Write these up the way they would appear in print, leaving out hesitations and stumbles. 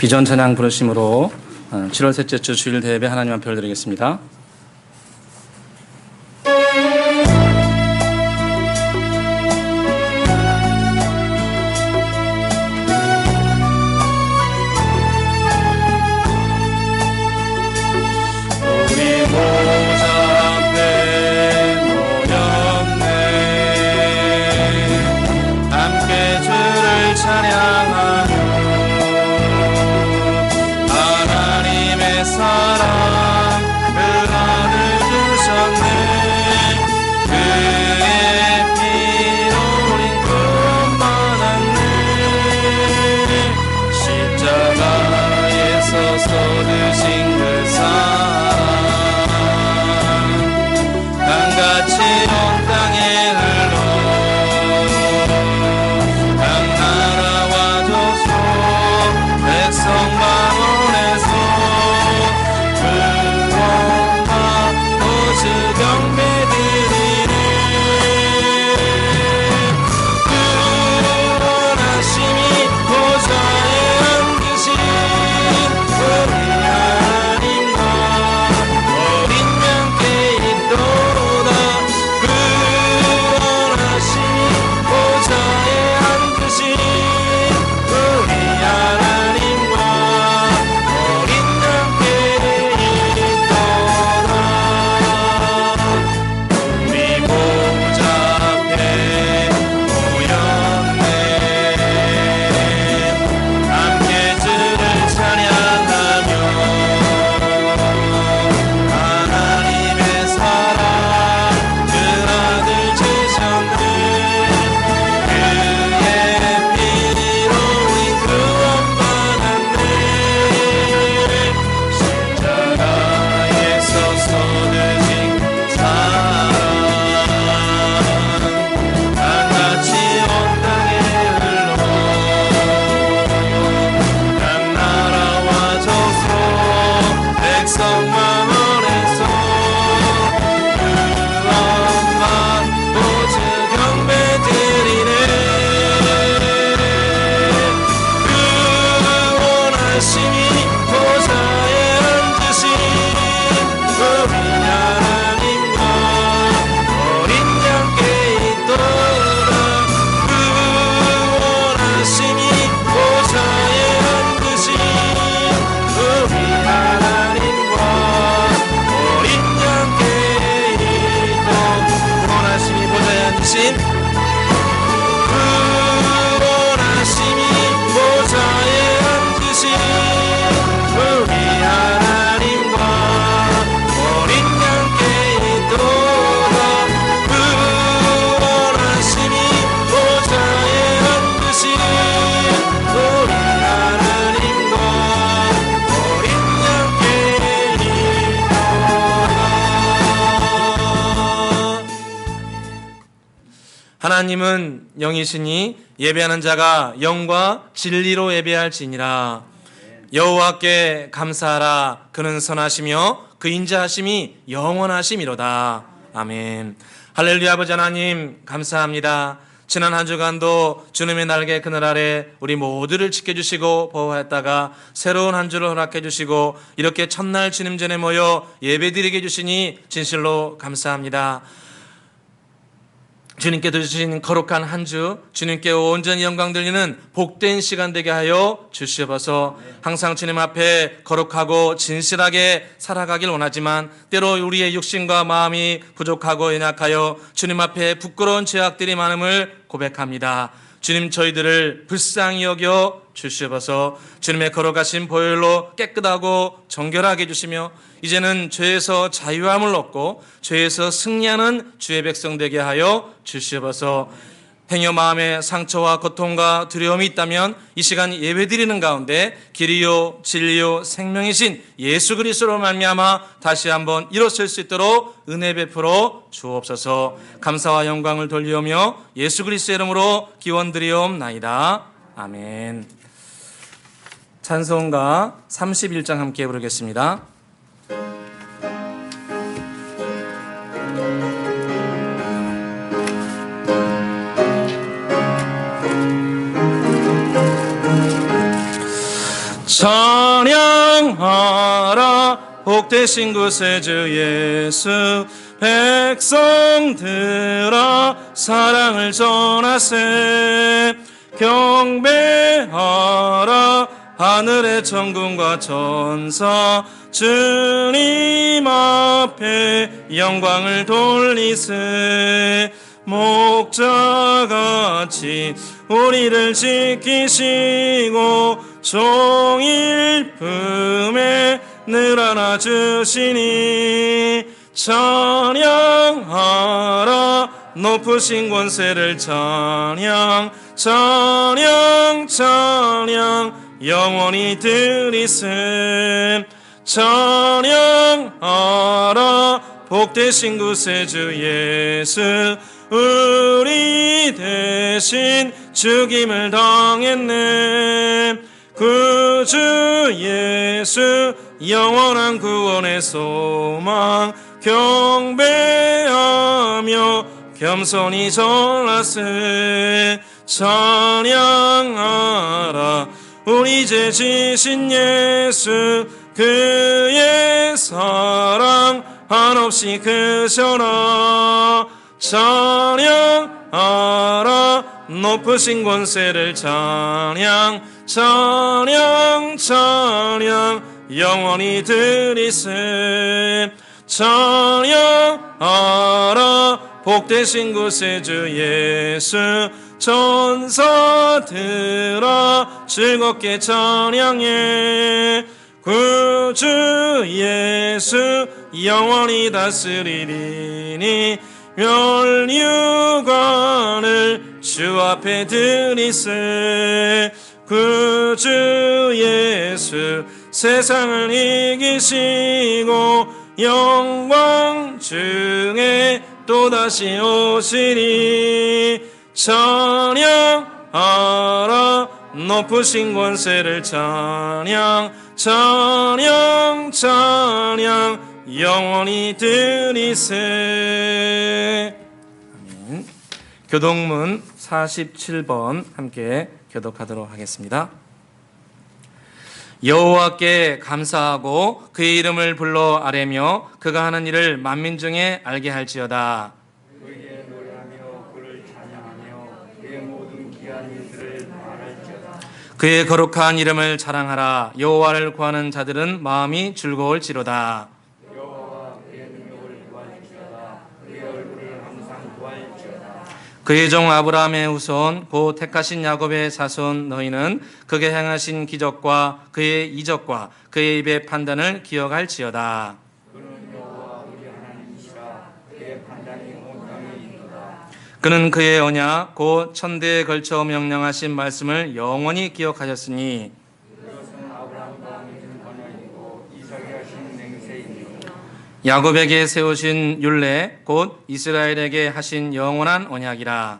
비전 찬양 부르심으로 7월 셋째 주 주일 대예배 하나님 앞에 올려드리겠습니다. 하나님은 영이시니 예배하는 자가 영과 진리로 예배할지니라. 여호와께 감사하라. 그는 선하시며 그 인자하심이 영원하심이로다. 아멘. 할렐루야. 아버지 하나님 감사합니다. 지난 한 주간도 주님의 날개 그늘 아래 우리 모두를 지켜주시고 보호하였다가 새로운 한 주를 허락해 주시고 이렇게 첫날 주님 전에 모여 예배드리게 해주시니 진실로 감사합니다. 주님께 주신 거룩한 한 주, 주님께 온전히 영광 돌리는 복된 시간 되게 하여 주시옵소서. 항상 주님 앞에 거룩하고 진실하게 살아가길 원하지만 때로 우리의 육신과 마음이 부족하고 연약하여 주님 앞에 부끄러운 죄악들이 많음을 고백합니다. 주님 저희들을 불쌍히 여겨 주시옵소서. 주님의 거룩하신 보혈로 깨끗하고 정결하게 해주시며 이제는 죄에서 자유함을 얻고 죄에서 승리하는 주의 백성 되게 하여 주시옵소서. 행여 마음에 상처와 고통과 두려움이 있다면 이 시간 예배드리는 가운데 길이요 진리요 생명이신 예수 그리스도로 말미암아 다시 한번 일어설 수 있도록 은혜 베풀어 주옵소서. 감사와 영광을 돌리오며 예수 그리스도의 이름으로 기원드리옵나이다. 아멘. 찬송가 31장 함께 부르겠습니다. 찬양하라 복되신 구세주 예수 백성들아 사랑을 전하세 경배하라 하늘의 천군과 천사 주님 앞에 영광을 돌리세 목자같이 우리를 지키시고 종일 품에 늘 안아주시니 찬양하라 높으신 권세를 찬양 찬양 찬양 영원히 드리세 찬양하라 복되신 구세주 예수 우리 대신 죽임을 당했네 구주 예수 영원한 구원의 소망 경배하며 겸손히 전하세 찬양하라 우리 죄 지신 예수 그의 사랑 한없이 크셔라 찬양하라 높으신 권세를 찬양 찬양 찬양 영원히 드리세 찬양하라 복되신 구세주 예수 천사들아 즐겁게 찬양해 구주 예수 영원히 다스리리니 멸류관을 주 앞에 드리세 구주 예수 세상을 이기시고 영광 중에 또다시 오시리 찬양하라 높으신 권세를 찬양 찬양 찬양 영원히 드리세 아멘. 교독문 47번 함께 교독하도록 하겠습니다. 여호와께 감사하고 그의 이름을 불러 아뢰며 그가 하는 일을 만민 중에 알게 할지어다. 그에게 노래하며 그를 찬양하며 그의 모든 귀한 일들을 말할지어다. 그의 거룩한 이름을 자랑하라. 여호와를 구하는 자들은 마음이 즐거울지로다. 여호와와 그의 능력을 구할지어다. 그의 얼굴을 항상 구할지어다. 그의 종 아브라함의 후손 곧 택하신 야곱의 자손 너희는 그가 행하신 기적과 그의 이적과 그의 입의 판단을 기억할지어다. 그는 여호와 우리 하나님이시라. 그의 판단이 온 땅에 있도다. 그는 그의 언약 곧 천대에 걸쳐 명령하신 말씀을 영원히 기억하셨으니 그것은 아브라함과 맺은 언약이고 이삭에 하신 맹세이니 야곱에게 세우신 율례 곧 이스라엘에게 하신 영원한 언약이라.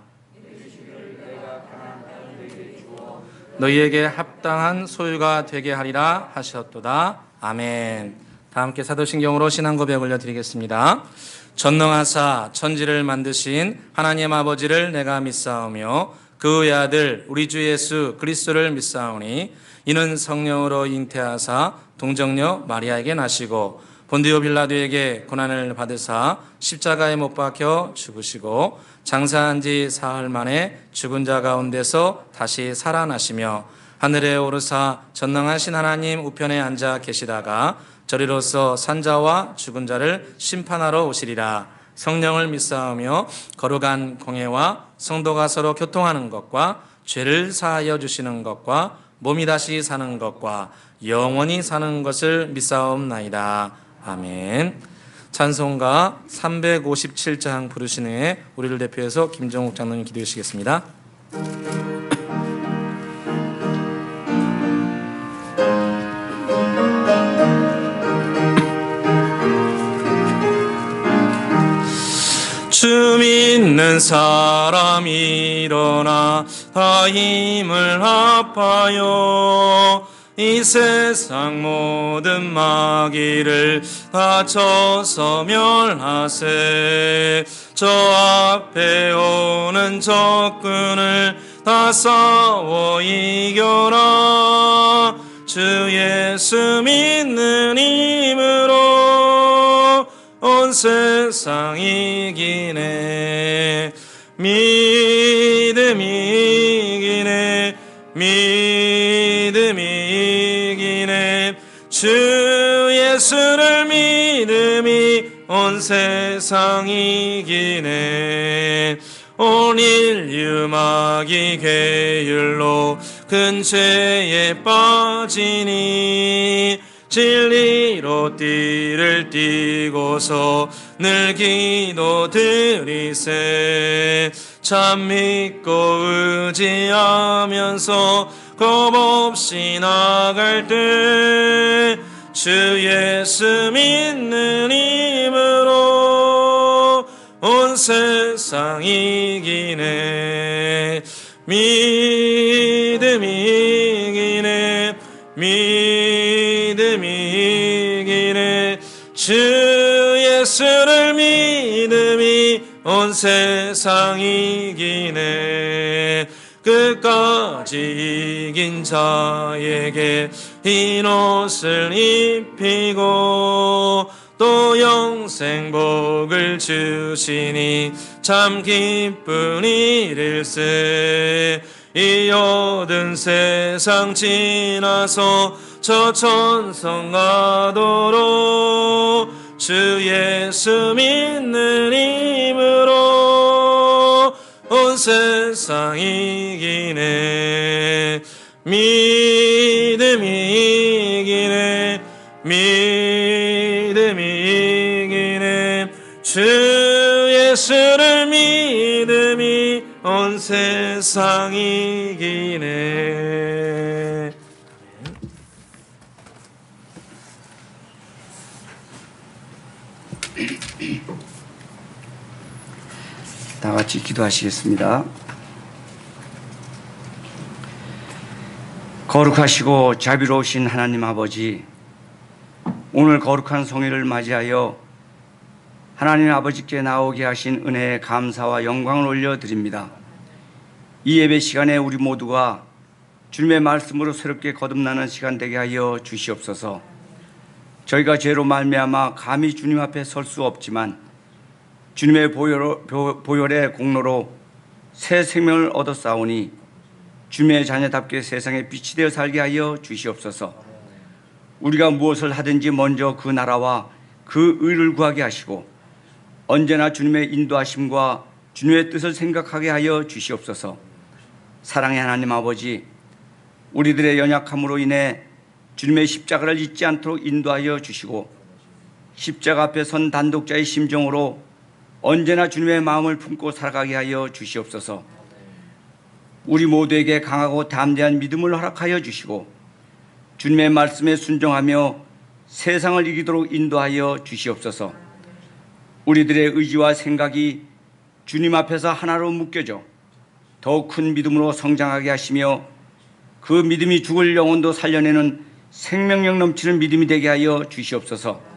너희에게 합당한 소유가 되게 하리라 하셨도다. 아멘. 다 함께 사도신경으로 신앙 고백 올려드리겠습니다. 전능하사 천지를 만드신 하나님 아버지를 내가 믿사오며 그의 아들 우리 주 예수 그리스도를 믿사오니 이는 성령으로 잉태하사 동정녀 마리아에게 나시고 본디오 빌라도에게 고난을 받으사 십자가에 못 박혀 죽으시고 장사한 지 사흘 만에 죽은 자 가운데서 다시 살아나시며 하늘에 오르사 전능하신 하나님 우편에 앉아 계시다가 저리로서 산자와 죽은 자를 심판하러 오시리라. 성령을 믿사오며 거룩한 공회와 성도가 서로 교통하는 것과 죄를 사하여 주시는 것과 몸이 다시 사는 것과 영원히 사는 것을 믿사옵나이다. 아멘. 찬송가 357장 부르시는 해 우리를 대표해서 김정욱 장로님 기도해 주시겠습니다. 주 믿는 사람 일어나 다 힘을 합하여 이 세상 모든 마귀를 다 쳐서 멸하세. 저 앞에 오는 적군을 다 싸워 이겨라. 주 예수 믿는 힘으로 온 세상 이기네. 믿음이 이기네. 믿음이 이기네. 주 예수를 믿음이 온 세상 이기네. 온 인류 마귀 계율로 큰 죄에 빠지니 진리로 띠를 띠고서 늘 기도드리세. 참 믿고 의지하면서 겁없이 나갈 때 주 예수 믿는 힘으로 온 세상 이기네. 믿음이 이기네. 믿음이 이기네. 주 예수를 믿음이 온 세상 이기네. 끝까지 이긴 자에게 흰 옷을 입히고 또 영생복을 주시니 참 기쁜 일일세. 이 어두운 세상 지나서 저 천성 가도록 주 예수 믿는 힘으로 온 세상 이기네. 믿음이 이기네. 믿음이 이기네. 주 예수를 믿음이 온 세상 이기네. 다 같이 기도하시겠습니다. 거룩하시고 자비로우신 하나님 아버지, 오늘 거룩한 성회를 맞이하여 하나님 아버지께 나오게 하신 은혜에 감사와 영광을 올려드립니다. 이 예배 시간에 우리 모두가 주님의 말씀으로 새롭게 거듭나는 시간 되게 하여 주시옵소서. 저희가 죄로 말미암아 감히 주님 앞에 설 수 없지만 주님의 보혈의 공로로 새 생명을 얻었사오니 주님의 자녀답게 세상에 빛이 되어 살게 하여 주시옵소서. 우리가 무엇을 하든지 먼저 그 나라와 그 의를 구하게 하시고 언제나 주님의 인도하심과 주님의 뜻을 생각하게 하여 주시옵소서. 사랑의 하나님 아버지, 우리들의 연약함으로 인해 주님의 십자가를 잊지 않도록 인도하여 주시고 십자가 앞에 선 단독자의 심정으로 언제나 주님의 마음을 품고 살아가게 하여 주시옵소서. 우리 모두에게 강하고 담대한 믿음을 허락하여 주시고 주님의 말씀에 순종하며 세상을 이기도록 인도하여 주시옵소서. 우리들의 의지와 생각이 주님 앞에서 하나로 묶여져 더욱 큰 믿음으로 성장하게 하시며 그 믿음이 죽을 영혼도 살려내는 생명력 넘치는 믿음이 되게 하여 주시옵소서.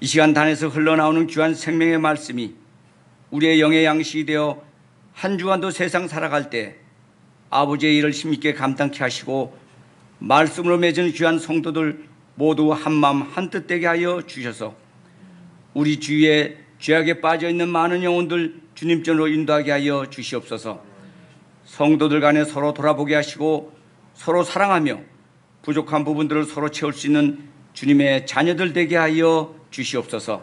이 시간 단에서 흘러나오는 귀한 생명의 말씀이 우리의 영의 양식이 되어 한 주간도 세상 살아갈 때 아버지의 일을 힘있게 감당케 하시고 말씀으로 맺은 귀한 성도들 모두 한마음 한뜻 되게 하여 주셔서 우리 주위에 죄악에 빠져있는 많은 영혼들 주님전으로 인도하게 하여 주시옵소서. 성도들 간에 서로 돌아보게 하시고 서로 사랑하며 부족한 부분들을 서로 채울 수 있는 주님의 자녀들 되게 하여 주시옵소서.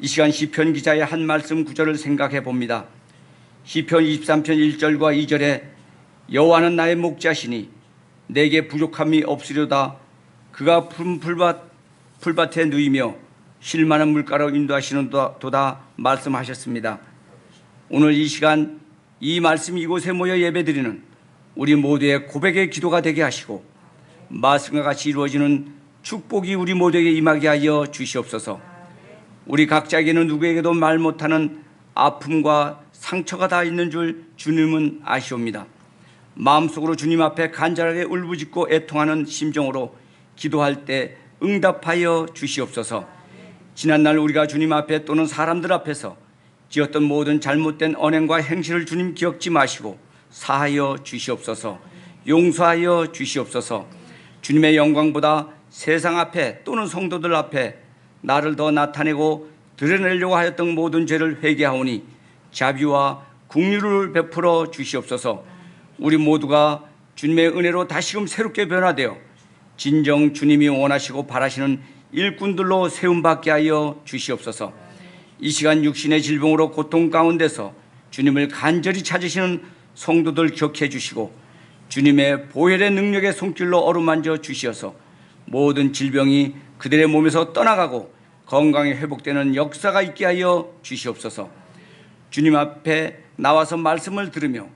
이 시간 시편 기자의 한 말씀 구절을 생각해 봅니다. 시편 23편 1절과 2절에 여호와는 나의 목자시니 내게 부족함이 없으려다. 그가 푸른 풀밭에 누이며 쉴 만한 물가로 인도하시는 도다 말씀하셨습니다. 오늘 이 시간 이 말씀이 이곳에 모여 예배드리는 우리 모두의 고백의 기도가 되게 하시고 말씀과 같이 이루어지는 축복이 우리 모두에게 임하게 하여 주시옵소서. 우리 각자에게는 누구에게도 말 못하는 아픔과 상처가 다 있는 줄 주님은 아시옵니다. 마음속으로 주님 앞에 간절하게 울부짖고 애통하는 심정으로 기도할 때 응답하여 주시옵소서. 지난날 우리가 주님 앞에 또는 사람들 앞에서 지었던 모든 잘못된 언행과 행실을 주님 기억지 마시고 사하여 주시옵소서. 용서하여 주시옵소서. 주님의 영광보다 세상 앞에 또는 성도들 앞에 나를 더 나타내고 드러내려고 하였던 모든 죄를 회개하오니 자비와 긍휼을 베풀어 주시옵소서. 우리 모두가 주님의 은혜로 다시금 새롭게 변화되어 진정 주님이 원하시고 바라시는 일꾼들로 세움받게 하여 주시옵소서. 이 시간 육신의 질병으로 고통 가운데서 주님을 간절히 찾으시는 성도들 기억해 주시고 주님의 보혈의 능력의 손길로 어루만져 주시어서 모든 질병이 그들의 몸에서 떠나가고 건강이 회복되는 역사가 있게 하여 주시옵소서. 주님 앞에 나와서 말씀을 들으며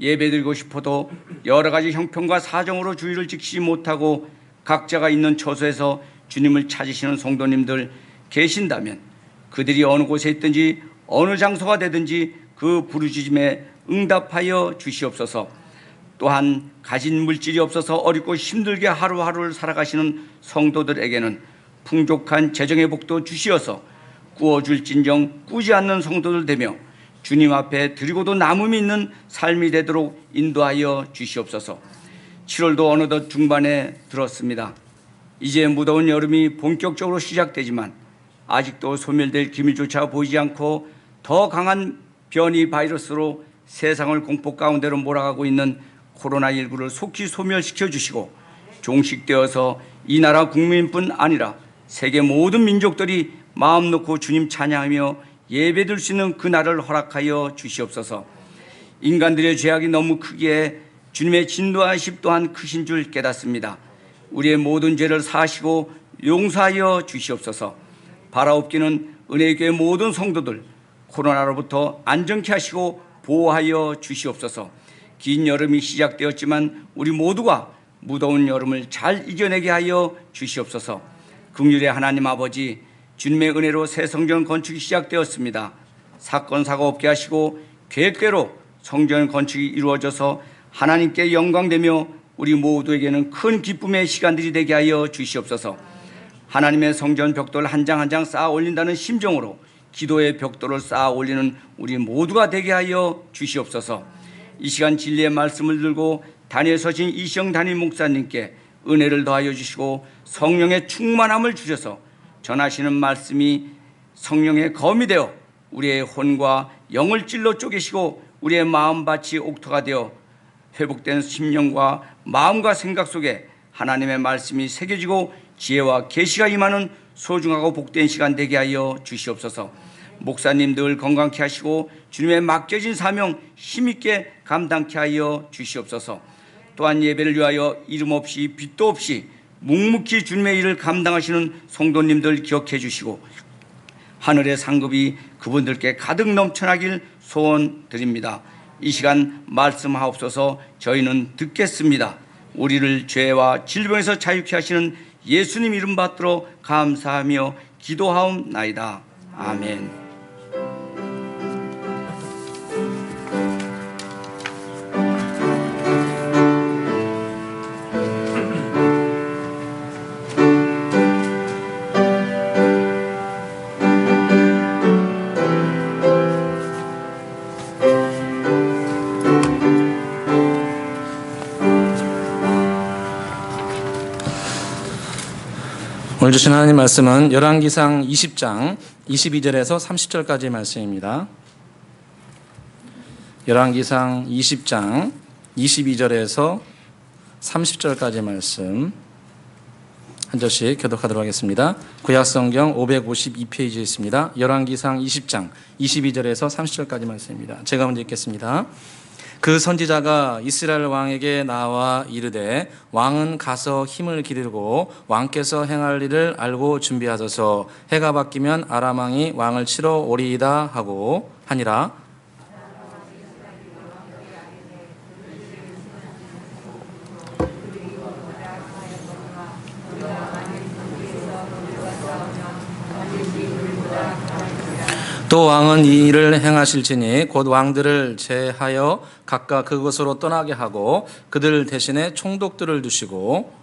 예배드리고 싶어도 여러 가지 형편과 사정으로 주의를 지키지 못하고 각자가 있는 처소에서 주님을 찾으시는 성도님들 계신다면 그들이 어느 곳에 있든지 어느 장소가 되든지 그 부르짖음에 응답하여 주시옵소서. 또한 가진 물질이 없어서 어렵고 힘들게 하루하루를 살아가시는 성도들에게는 풍족한 재정의 복도 주시어서 꾸어줄진정 꾸지 않는 성도들 되며 주님 앞에 드리고도 남음이 있는 삶이 되도록 인도하여 주시옵소서. 7월도 어느덧 중반에 들었습니다. 이제 무더운 여름이 본격적으로 시작되지만 아직도 소멸될 기미조차 보이지 않고 더 강한 변이 바이러스로 세상을 공포 가운데로 몰아가고 있는 코로나19를 속히 소멸시켜 주시고 종식되어서 이 나라 국민뿐 아니라 세계 모든 민족들이 마음 놓고 주님 찬양하며 예배드릴 수 있는 그날을 허락하여 주시옵소서. 인간들의 죄악이 너무 크기에 주님의 진노하심 또한 크신 줄 깨닫습니다. 우리의 모든 죄를 사하시고 용서하여 주시옵소서. 바라옵기는 은혜교회 모든 성도들 코로나로부터 안정케 하시고 보호하여 주시옵소서. 긴 여름이 시작되었지만 우리 모두가 무더운 여름을 잘 이겨내게 하여 주시옵소서. 긍휼의 하나님 아버지, 주님의 은혜로 새 성전 건축이 시작되었습니다. 사건 사고 없게 하시고 계획대로 성전 건축이 이루어져서 하나님께 영광되며 우리 모두에게는 큰 기쁨의 시간들이 되게 하여 주시옵소서. 하나님의 성전 벽돌 한 장 한 장 쌓아 올린다는 심정으로 기도의 벽돌을 쌓아 올리는 우리 모두가 되게 하여 주시옵소서. 이 시간 진리의 말씀을 들고 단위에 서신 이시영 담임 목사님께 은혜를 더하여 주시고 성령의 충만함을 주셔서 전하시는 말씀이 성령의 검이 되어 우리의 혼과 영을 찔러 쪼개시고 우리의 마음밭이 옥토가 되어 회복된 심령과 마음과 생각 속에 하나님의 말씀이 새겨지고 지혜와 계시가 임하는 소중하고 복된 시간 되게 하여 주시옵소서. 목사님들 건강케 하시고 주님의 맡겨진 사명 힘있게 감당케 하여 주시옵소서. 또한 예배를 위하여 이름 없이 빛도 없이 묵묵히 주님의 일을 감당하시는 성도님들 기억해 주시고 하늘의 상급이 그분들께 가득 넘쳐나길 소원드립니다. 이 시간 말씀하옵소서. 저희는 듣겠습니다. 우리를 죄와 질병에서 자유케 하시는 예수님 이름 받들어 감사하며 기도하옵나이다. 아멘. 오늘 주신 하나님 말씀은 열왕기상 20장 22절에서 30절까지의 말씀입니다. 열왕기상 20장 22절에서 30절까지의 말씀 한 절씩 교독하도록 하겠습니다. 구약성경 552페이지에 있습니다. 열왕기상 20장 22절에서 30절까지 말씀입니다. 제가 먼저 읽겠습니다. 그 선지자가 이스라엘 왕에게 나와 이르되 왕은 가서 힘을 기르고 왕께서 행할 일을 알고 준비하소서. 해가 바뀌면 아람 왕이 왕을 치러 오리이다 하고 하니라. 또 왕은 이 일을 행하실지니 곧 왕들을 제하여 각각 그곳으로 떠나게 하고 그들 대신에 총독들을 두시고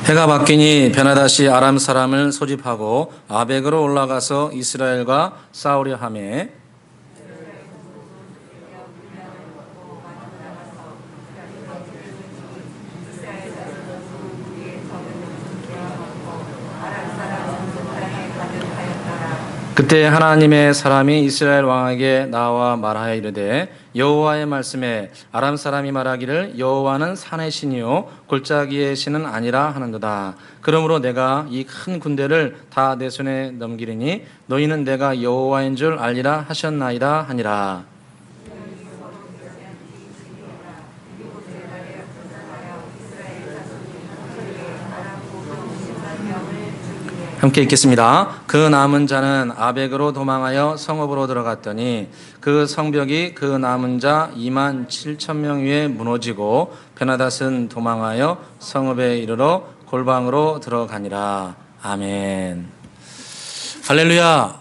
해가 바뀌니 베나다시 아람 사람을 소집하고 아벡으로 올라가서 이스라엘과 싸우려 하며 그때 하나님의 사람이 이스라엘 왕에게 나와 말하여 이르되 여호와의 말씀에 아람 사람이 말하기를 여호와는 산의 신이요 골짜기의 신은 아니라 하는도다. 그러므로 내가 이 큰 군대를 다 내 손에 넘기리니 너희는 내가 여호와인 줄 알리라 하셨나이다 하니라. 함께 읽겠습니다. 그 남은 자는 아벡으로 도망하여 성읍으로 들어갔더니 그 성벽이 그 남은 자 2만 7천 명 위에 무너지고 베나닷은 도망하여 성읍에 이르러 골방으로 들어가니라. 아멘. 할렐루야.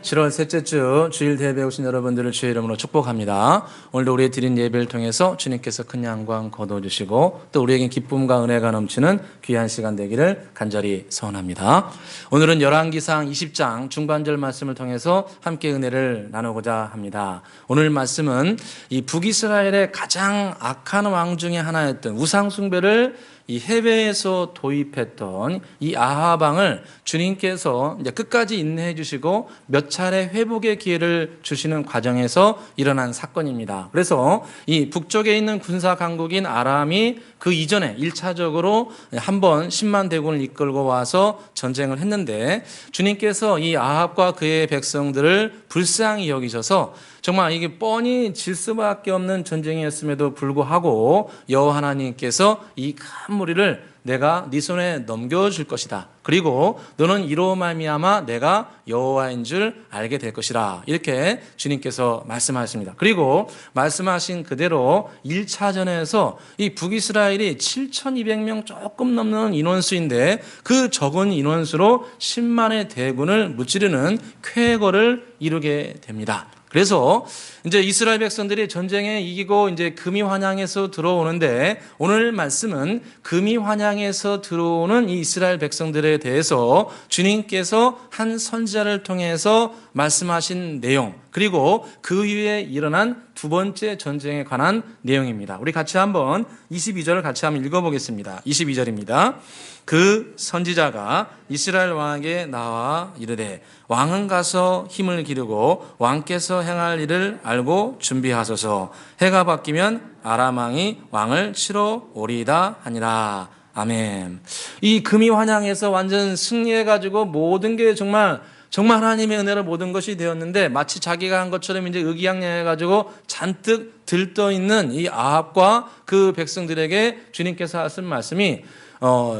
7월 셋째 주 주일 대회 오신 여러분들을 주의 이름으로 축복합니다. 오늘도 우리의 드린 예배를 통해서 주님께서 큰 영광 거둬주시고 또 우리에게 기쁨과 은혜가 넘치는 귀한 시간 되기를 간절히 소원합니다. 오늘은 열왕기상 20장 중반절 말씀을 통해서 함께 은혜를 나누고자 합니다. 오늘 말씀은 이 북이스라엘의 가장 악한 왕 중에 하나였던 우상숭배를 이 해외에서 도입했던 이 아합 왕을 주님께서 이제 끝까지 인내해 주시고 몇 차례 회복의 기회를 주시는 과정에서 일어난 사건입니다. 그래서 이 북쪽에 있는 군사 강국인 아람이 그 이전에 1차적으로 한번 10만 대군을 이끌고 와서 전쟁을 했는데 주님께서 이 아합과 그의 백성들을 불쌍히 여기셔서 정말 이게 뻔히 질 수밖에 없는 전쟁이었음에도 불구하고 여호와 하나님께서 이 큰 무리를 내가 네 손에 넘겨줄 것이다. 그리고 너는 이로 말미암아 내가 여호와인 줄 알게 될 것이라. 이렇게 주님께서 말씀하십니다. 그리고 말씀하신 그대로 1차전에서 이 북이스라엘이 7,200명 조금 넘는 인원수인데 그 적은 인원수로 10만의 대군을 무찌르는 쾌거를 이루게 됩니다. 그래서 이제 이스라엘 백성들이 전쟁에 이기고 이제 금이 환양에서 들어오는데 오늘 말씀은 금이 환양에서 들어오는 이 이스라엘 백성들에 대해서 주님께서 한 선지자를 통해서 말씀하신 내용 그리고 그 이후에 일어난 두 번째 전쟁에 관한 내용입니다. 우리 같이 한번 22절을 같이 한번 읽어보겠습니다. 22절입니다. 그 선지자가 이스라엘 왕에게 나와 이르되 왕은 가서 힘을 기르고 왕께서 행할 일을 알고 준비하소서. 해가 바뀌면 아람 왕이 왕을 치러 오리이다 하니라. 아멘. 이 금이 환양에서 완전 승리해가지고 모든 게 정말 하나님의 은혜로 모든 것이 되었는데 마치 자기가 한 것처럼 이제 의기양양해가지고 잔뜩 들떠 있는 이 아합과 그 백성들에게 주님께서 하신 말씀이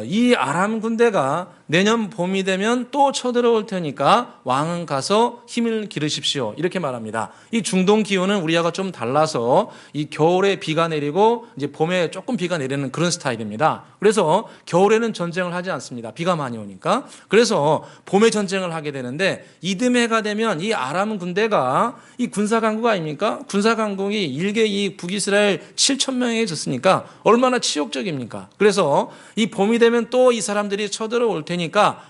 이 아람 군대가 내년 봄이 되면 또 쳐들어올 테니까 왕은 가서 힘을 기르십시오. 이렇게 말합니다. 이 중동 기온은 우리하고 좀 달라서 이 겨울에 비가 내리고 이제 봄에 조금 비가 내리는 그런 스타일입니다. 그래서 겨울에는 전쟁을 하지 않습니다. 비가 많이 오니까. 그래서 봄에 전쟁을 하게 되는데 이듬해가 되면 이 아람 군대가 이 군사 강국 아닙니까? 군사 강국이 일개 이 북이스라엘 7천 명에 졌으니까 얼마나 치욕적입니까? 그래서 이 봄이 되면 또 이 사람들이 쳐들어올 테니까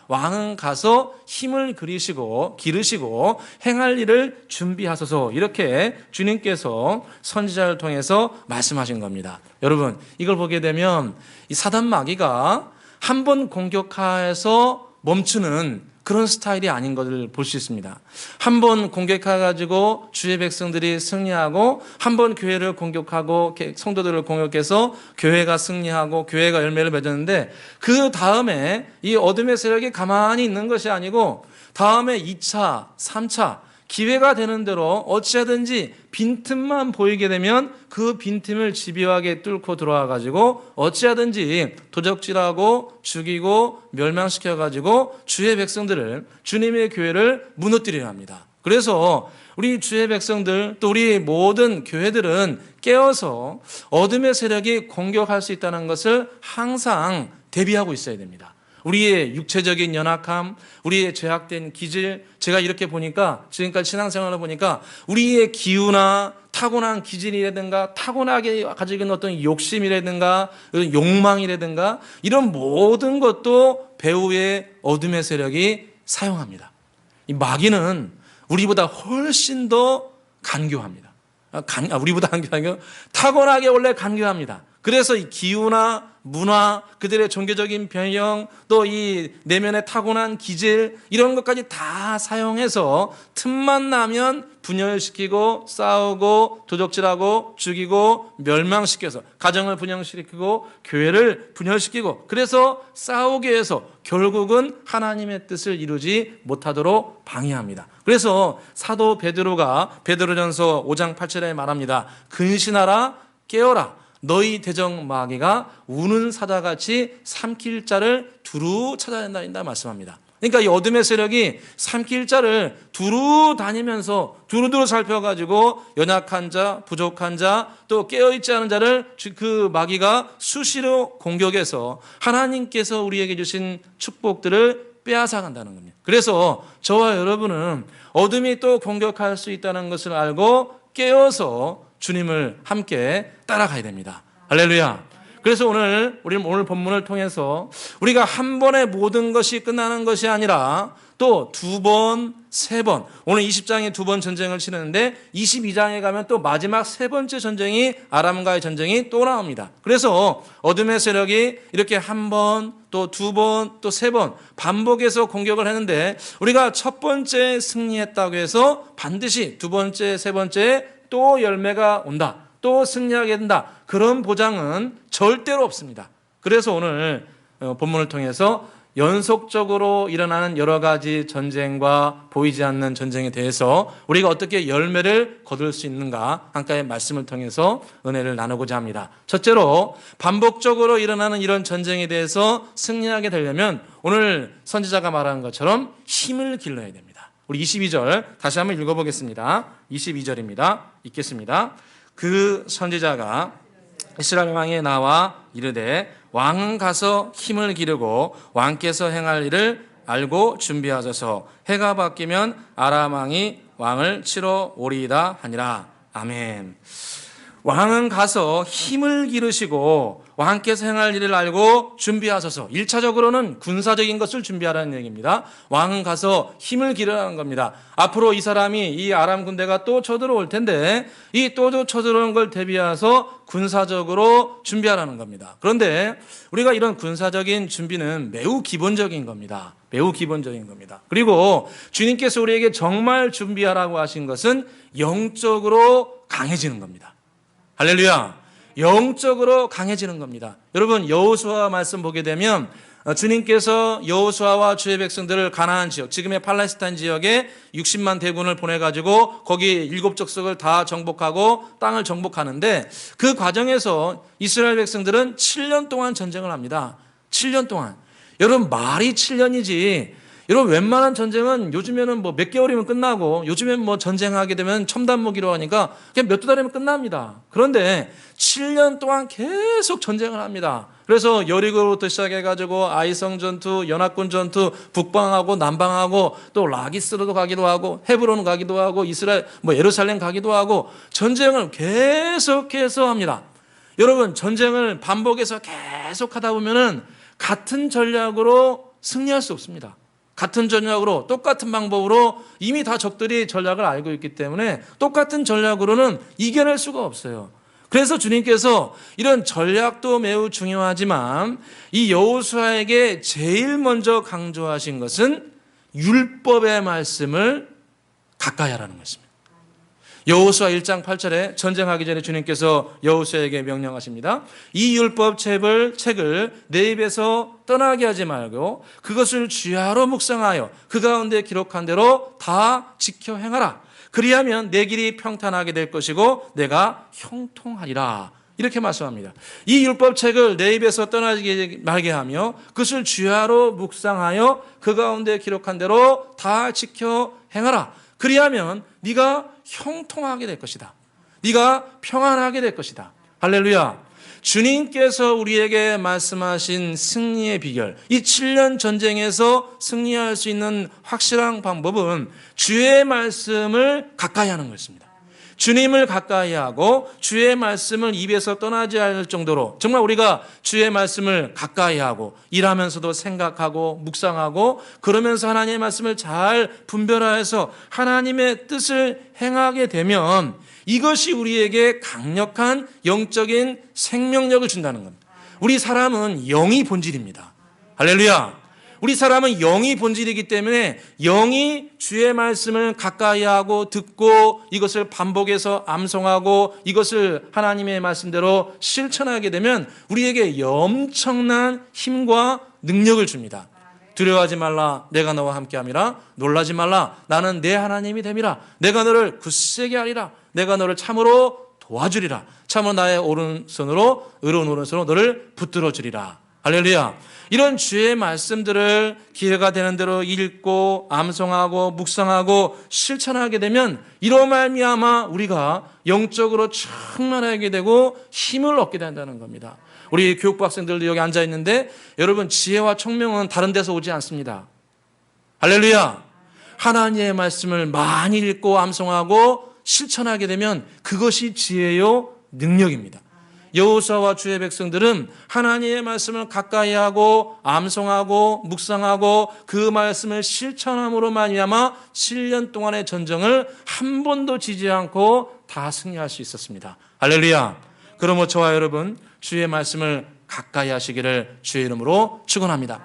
왕은 가서 힘을 기르시고 행할 일을 준비하소서. 이렇게 주님께서 선지자를 통해서 말씀하신 겁니다. 여러분, 이걸 보게 되면 이 사단 마귀가 한 번 공격해서 멈추는 그런 스타일이 아닌 것을 볼 수 있습니다. 한 번 공격해가지고 주의 백성들이 승리하고 한 번 교회를 공격하고 성도들을 공격해서 교회가 승리하고 교회가 열매를 맺었는데 그 다음에 이 어둠의 세력이 가만히 있는 것이 아니고 다음에 2차, 3차 기회가 되는 대로 어찌하든지 빈틈만 보이게 되면 그 빈틈을 집요하게 뚫고 들어와 가지고 어찌하든지 도적질하고 죽이고 멸망시켜 가지고 주의 백성들을 주님의 교회를 무너뜨리려 합니다. 그래서 우리 주의 백성들 또 우리 모든 교회들은 깨어서 어둠의 세력이 공격할 수 있다는 것을 항상 대비하고 있어야 됩니다. 우리의 육체적인 연약함, 우리의 죄악된 기질, 제가 이렇게 보니까 지금까지 신앙생활을 보니까 우리의 기우나 타고난 기질이라든가 타고나게 가지고 있는 어떤 욕심이라든가 욕망이라든가 이런 모든 것도 배후의 어둠의 세력이 사용합니다. 이 마귀는 우리보다 훨씬 더 간교합니다. 우리보다 간교하고 타고나게 원래 간교합니다. 그래서 이 기후나 문화, 그들의 종교적인 변형, 또 이 내면의 타고난 기질 이런 것까지 다 사용해서 틈만 나면 분열시키고 싸우고 도적질하고 죽이고 멸망시켜서 가정을 분열시키고 교회를 분열시키고 그래서 싸우게 해서 결국은 하나님의 뜻을 이루지 못하도록 방해합니다. 그래서 사도 베드로가 베드로전서 5장 8절에 말합니다. 근신하라 깨어라 너희 대적 마귀가 우는 사자같이 삼킬 자를 두루 찾아낸다 말씀합니다. 그러니까 이 어둠의 세력이 삼킬 자를 두루 다니면서 두루두루 살펴가지고 연약한 자, 부족한 자, 또 깨어있지 않은 자를 그 마귀가 수시로 공격해서 하나님께서 우리에게 주신 축복들을 빼앗아간다는 겁니다. 그래서 저와 여러분은 어둠이 또 공격할 수 있다는 것을 알고 깨어서 주님을 함께 따라가야 됩니다. 할렐루야. 그래서 우리 오늘 본문을 통해서 우리가 한 번에 모든 것이 끝나는 것이 아니라 또 두 번, 세 번, 오늘 20장에 두 번 전쟁을 치르는데 22장에 가면 또 마지막 세 번째 전쟁이 아람과의 전쟁이 또 나옵니다. 그래서 어둠의 세력이 이렇게 한 번, 또 두 번, 또 세 번 반복해서 공격을 했는데 우리가 첫 번째 승리했다고 해서 반드시 두 번째, 세 번째 또 열매가 온다. 또 승리하게 된다. 그런 보장은 절대로 없습니다. 그래서 오늘 본문을 통해서 연속적으로 일어나는 여러 가지 전쟁과 보이지 않는 전쟁에 대해서 우리가 어떻게 열매를 거둘 수 있는가 한가의 말씀을 통해서 은혜를 나누고자 합니다. 첫째로 반복적으로 일어나는 이런 전쟁에 대해서 승리하게 되려면 오늘 선지자가 말하는 것처럼 힘을 길러야 됩니다. 우리 22절 다시 한번 읽어보겠습니다. 22절입니다. 읽겠습니다. 그 선지자가 이스라엘 왕에 나와 이르되 왕은 가서 힘을 기르고 왕께서 행할 일을 알고 준비하소서. 해가 바뀌면 아람 왕이 왕을 치러 오리이다 하니라. 아멘. 왕은 가서 힘을 기르시고 왕께서 행할 일을 알고 준비하소서. 1차적으로는 군사적인 것을 준비하라는 얘기입니다. 왕은 가서 힘을 기르라는 겁니다. 앞으로 이 사람이 이 아람 군대가 또 쳐들어올 텐데 이 또 쳐들어오는 걸 대비해서 군사적으로 준비하라는 겁니다. 그런데 우리가 이런 군사적인 준비는 매우 기본적인 겁니다. 매우 기본적인 겁니다. 그리고 주님께서 우리에게 정말 준비하라고 하신 것은 영적으로 강해지는 겁니다. 할렐루야. 영적으로 강해지는 겁니다. 여러분 여호수아 말씀 보게 되면 주님께서 여호수아와 주의 백성들을 가나안 지역, 지금의 팔레스타인 지역에 60만 대군을 보내가지고 거기 7족속을 다 정복하고 땅을 정복하는데 그 과정에서 이스라엘 백성들은 7년 동안 전쟁을 합니다. 7년 동안. 여러분 말이 7년이지 여러분 웬만한 전쟁은 요즘에는 뭐 몇 개월이면 끝나고 요즘엔 뭐 전쟁하게 되면 첨단 무기로 하니까 그냥 몇 두 달이면 끝납니다. 그런데 7년 동안 계속 전쟁을 합니다. 그래서 여리고부터 시작해가지고 아이성 전투, 연합군 전투, 북방하고 남방하고 또 라기스로도 가기도 하고 헤브론 가기도 하고 이스라엘 뭐 예루살렘 가기도 하고 전쟁을 계속해서 합니다. 여러분 전쟁을 반복해서 계속 하다 보면은 같은 전략으로 승리할 수 없습니다. 같은 전략으로 똑같은 방법으로 이미 다 적들이 전략을 알고 있기 때문에 똑같은 전략으로는 이겨낼 수가 없어요. 그래서 주님께서 이런 전략도 매우 중요하지만 이 여호수아에게 제일 먼저 강조하신 것은 율법의 말씀을 가까이 하라는 것입니다. 여호수아 1장 8절에 전쟁하기 전에 주님께서 여호수아에게 명령하십니다. 이 율법 책을 내 입에서 떠나게 하지 말고 그것을 주야로 묵상하여 그 가운데 기록한 대로 다 지켜 행하라. 그리하면 내 길이 평탄하게 될 것이고 내가 형통하리라. 이렇게 말씀합니다. 이 율법 책을 내 입에서 떠나지 말게 하며 그것을 주야로 묵상하여 그 가운데 기록한 대로 다 지켜 행하라. 그리하면 네가 형통하게 될 것이다. 네가 평안하게 될 것이다. 할렐루야. 주님께서 우리에게 말씀하신 승리의 비결, 이 7년 전쟁에서 승리할 수 있는 확실한 방법은 주의 말씀을 가까이 하는 것입니다. 주님을 가까이 하고 주의 말씀을 입에서 떠나지 않을 정도로 정말 우리가 주의 말씀을 가까이 하고 일하면서도 생각하고 묵상하고 그러면서 하나님의 말씀을 잘 분별하여서 하나님의 뜻을 행하게 되면 이것이 우리에게 강력한 영적인 생명력을 준다는 겁니다. 우리 사람은 영이 본질입니다. 할렐루야. 우리 사람은 영이 본질이기 때문에 영이 주의 말씀을 가까이 하고 듣고 이것을 반복해서 암송하고 이것을 하나님의 말씀대로 실천하게 되면 우리에게 엄청난 힘과 능력을 줍니다. 두려워하지 말라, 내가 너와 함께함이라. 놀라지 말라, 나는 내 하나님이 됨이라. 내가 너를 굳세게 하리라. 내가 너를 참으로 도와주리라. 참으로 나의 오른손으로, 의로운 오른손으로 너를 붙들어 주리라. 할렐루야. 이런 주의 말씀들을 기회가 되는 대로 읽고 암송하고 묵상하고 실천하게 되면 이로 말미암아 우리가 영적으로 충만하게 되고 힘을 얻게 된다는 겁니다. 우리 교육부 학생들도 여기 앉아 있는데 여러분, 지혜와 총명은 다른 데서 오지 않습니다. 할렐루야. 하나님의 말씀을 많이 읽고 암송하고 실천하게 되면 그것이 지혜요 능력입니다. 여호수아와 주의 백성들은 하나님의 말씀을 가까이 하고 암송하고 묵상하고 그 말씀을 실천함으로 말미암아 7년 동안의 전쟁을 한 번도 지지 않고 다 승리할 수 있었습니다. 할렐루야. 그러므로 저와 여러분 주의 말씀을 가까이 하시기를 주의 이름으로 축원합니다.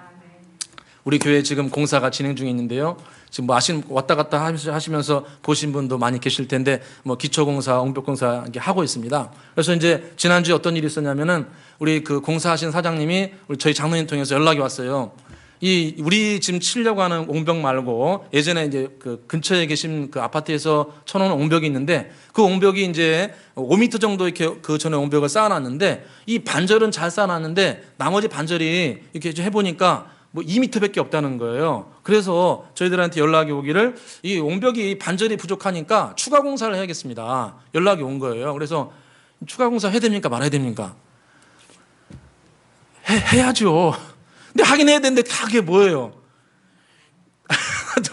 우리 교회 지금 공사가 진행 중에 있는데요. 지금 뭐 왔다 갔다 하시면서 보신 분도 많이 계실 텐데 뭐 기초공사, 옹벽공사 이렇게 하고 있습니다. 그래서 이제 지난주에 어떤 일이 있었냐면은 우리 그 공사하신 사장님이 우리 저희 장로님 통해서 연락이 왔어요. 우리 지금 치려고 하는 옹벽 말고 예전에 이제 그 근처에 계신 그 아파트에서 쳐놓은 옹벽이 있는데 그 옹벽이 이제 5m 정도 이렇게 그 전에 옹벽을 쌓아놨는데 이 반절은 잘 쌓아놨는데 나머지 반절이 이렇게 해보니까 뭐 2m밖에 없다는 거예요. 그래서 저희들한테 연락이 오기를 이 옹벽이 반절이 부족하니까 추가 공사를 해야겠습니다. 연락이 온 거예요. 그래서 추가 공사 해야 됩니까? 말아야 됩니까? 해야죠. 근데 하긴 해야 되는데 다 그게 뭐예요?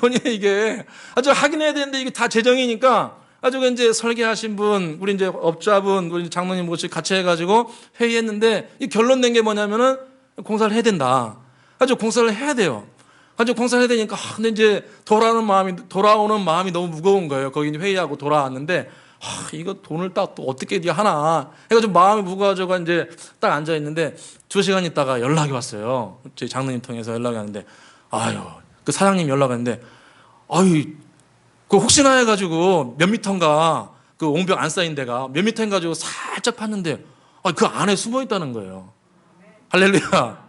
돈이 이게 아주 하긴 해야 되는데 이게 다 재정이니까 아주 이제 설계하신 분, 우리 이제 업자분, 우리 장로님 모시 같이 해가지고 회의했는데 이 결론 낸 게 뭐냐면은 공사를 해야 된다. 아주 공사를 해야 돼요. 아주 공사를 해야 되니까 근데 이제 돌아오는 마음이 너무 무거운 거예요. 거기 회의하고 돌아왔는데 이거 돈을 딱 또 어떻게 하나 해가지고 마음이 무거워져가 이제 딱 앉아 있는데 2시간 있다가 연락이 왔어요. 저희 장로님 통해서 연락이 왔는데 그 사장님 연락 왔는데 그 혹시나 해가지고 몇 미터인가 그 옹벽 안 쌓인 데가 몇 미터 해가지고 살짝 팠는데 그 안에 숨어 있다는 거예요. 할렐루야.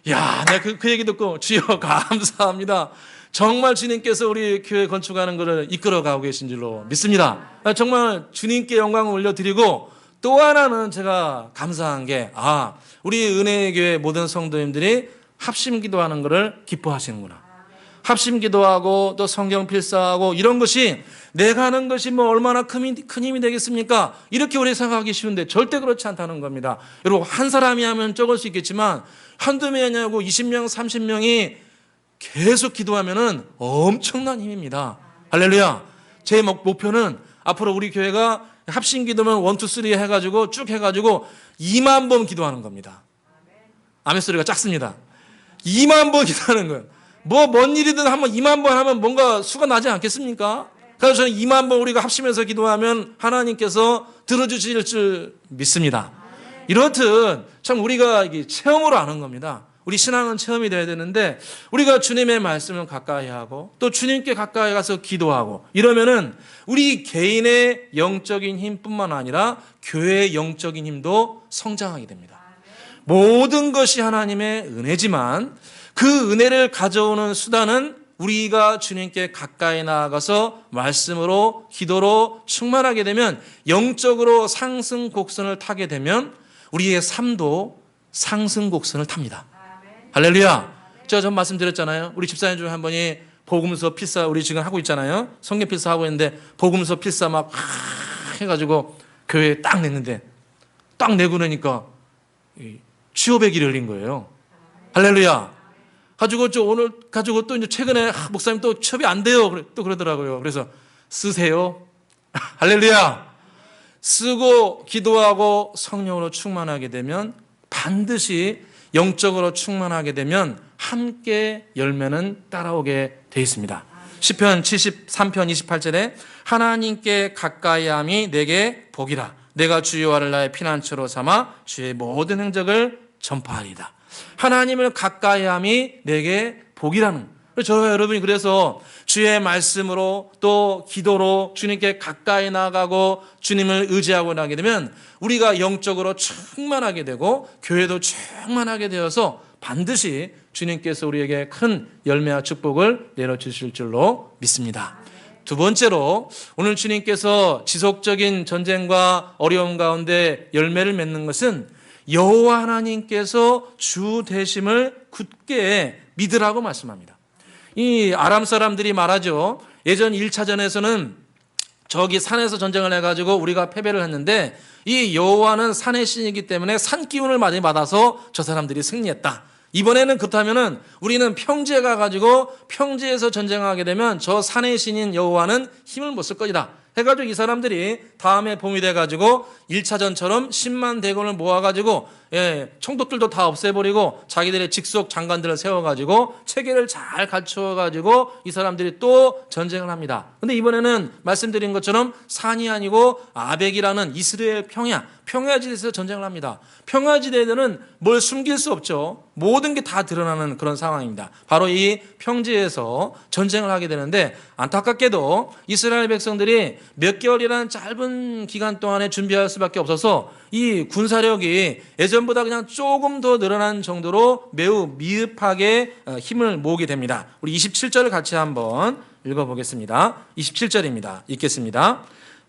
야, 내가 그 얘기 듣고 주여 감사합니다. 정말 주님께서 우리 교회 건축하는 것을 이끌어가고 계신 줄로 믿습니다. 정말 주님께 영광을 올려드리고 또 하나는 제가 감사한 게 우리 은혜의 교회 모든 성도님들이 합심 기도하는 것을 기뻐하시는구나. 합심 기도하고 또 성경 필사하고 이런 것이 내가 하는 것이 뭐 얼마나 큰 힘이 되겠습니까? 이렇게 우리 생각하기 쉬운데 절대 그렇지 않다는 겁니다. 여러분, 한 사람이 하면 적을 수 있겠지만 한두 명이 아니고 20명, 30명이 계속 기도하면은 엄청난 힘입니다. 할렐루야. 제 목표는 앞으로 우리 교회가 합심 기도면 1, 2, 3 해가지고 쭉 해가지고 2만 번 기도하는 겁니다. 아멘 소리가 작습니다. 2만 번 기도하는 거예요. 뭔 일이든 한번 2만 번 하면 뭔가 수가 나지 않겠습니까? 그래서 저는 2만 번 우리가 합심해서 기도하면 하나님께서 들어주실 줄 믿습니다. 이렇듯 참 우리가 이게 체험으로 아는 겁니다. 우리 신앙은 체험이 돼야 되는데 우리가 주님의 말씀을 가까이 하고 또 주님께 가까이 가서 기도하고 이러면은 우리 개인의 영적인 힘뿐만 아니라 교회의 영적인 힘도 성장하게 됩니다. 모든 것이 하나님의 은혜지만 그 은혜를 가져오는 수단은 우리가 주님께 가까이 나아가서 말씀으로 기도로 충만하게 되면 영적으로 상승 곡선을 타게 되면 우리의 삶도 상승 곡선을 탑니다. 할렐루야. 제가 전 말씀드렸잖아요. 우리 집사님 중에 한 분이 복음서 필사 우리 지금 하고 있잖아요. 성경 필사 하고 있는데 복음서 필사 막 해가지고 교회에 딱 냈는데 딱 내고 나니까 취업의 길을 열린 거예요. 할렐루야. 가지고 오늘 가지고 또 이제 최근에 목사님 또 취업이 안 돼요. 또 그러더라고요. 그래서 쓰세요. 할렐루야. 쓰고 기도하고 성령으로 충만하게 되면 반드시 영적으로 충만하게 되면 함께 열매는 따라오게 돼 있습니다. 시편 73편 28절에 하나님께 가까이함이 내게 복이라. 내가 주 여호와를 나의 피난처로 삼아 주의 모든 행적을 전파하리이다. 하나님을 가까이함이 내게 복이라는. 저와 여러분이 그래서 주의 말씀으로 또 기도로 주님께 가까이 나가고 주님을 의지하고 나게 되면 우리가 영적으로 충만하게 되고 교회도 충만하게 되어서 반드시 주님께서 우리에게 큰 열매와 축복을 내려주실 줄로 믿습니다. 두 번째로 오늘 주님께서 지속적인 전쟁과 어려움 가운데 열매를 맺는 것은 여호와 하나님께서 주 되심을 굳게 믿으라고 말씀합니다. 이 아람 사람들이 말하죠. 예전 1차전에서는 저기 산에서 전쟁을 해가지고 우리가 패배를 했는데 이 여호와는 산의 신이기 때문에 산 기운을 많이 받아서 저 사람들이 승리했다. 이번에는 그렇다면은 우리는 평지에 가가지고 평지에서 전쟁하게 되면 저 산의 신인 여호와는 힘을 못 쓸 것이다. 해가지고 이 사람들이 다음에 봄이 돼가지고 1차전처럼 10만 대군을 모아가지고 총독들도 다 없애버리고 자기들의 직속 장관들을 세워가지고 체계를 잘 갖추어가지고 이 사람들이 또 전쟁을 합니다. 근데 이번에는 말씀드린 것처럼 산이 아니고 아벡이라는 이스라엘 평야지대에서 전쟁을 합니다. 평야지대에는 뭘 숨길 수 없죠. 모든 게 다 드러나는 그런 상황입니다. 바로 이 평지에서 전쟁을 하게 되는데 안타깝게도 이스라엘 백성들이 몇 개월이라는 짧은 기간 동안에 준비할 수밖에 없어서 이 군사력이 예전보다 그냥 조금 더 늘어난 정도로 매우 미흡하게 힘을 모으게 됩니다. 우리 27절을 같이 한번 읽어보겠습니다. 27절입니다. 읽겠습니다.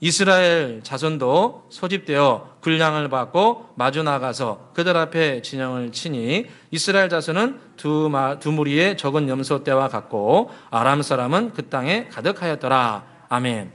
이스라엘 자손도 소집되어 군량을 받고 마주 나가서 그들 앞에 진영을 치니 이스라엘 자손은 두 무리의 적은 염소 떼와 같고 아람 사람은 그 땅에 가득하였더라. 아멘.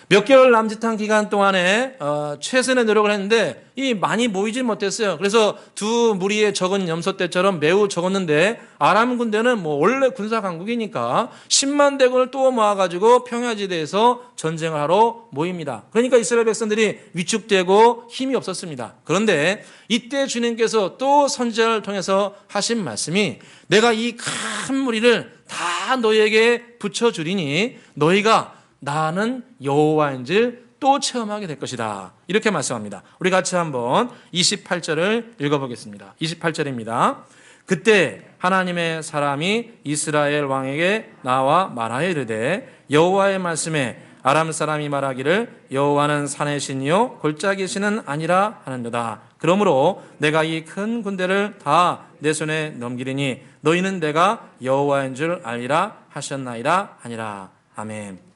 몇 개월 남짓한 기간 동안에 최선의 노력을 했는데 이 많이 모이지 못했어요. 그래서 두 무리의 적은 염소떼처럼 매우 적었는데 아람 군대는 뭐 원래 군사 강국이니까 10만 대군을 또 모아가지고 평야지대에서 전쟁을 하러 모입니다. 그러니까 이스라엘 백성들이 위축되고 힘이 없었습니다. 그런데 이때 주님께서 또 선지자를 통해서 하신 말씀이 내가 이 큰 무리를 다 너희에게 붙여주리니 너희가 나는 여호와인지를 또 체험하게 될 것이다. 이렇게 말씀합니다. 우리 같이 한번 28절을 읽어보겠습니다. 28절입니다. 그때 하나님의 사람이 이스라엘 왕에게 나와 말하여 이르되 여호와의 말씀에 아람 사람이 말하기를 여호와는 산의 신이요 골짜기 신은 아니라 하는도다. 그러므로 내가 이 큰 군대를 다 내 손에 넘기리니 너희는 내가 여호와인 줄 알리라 하셨나이다 하니라. 아멘.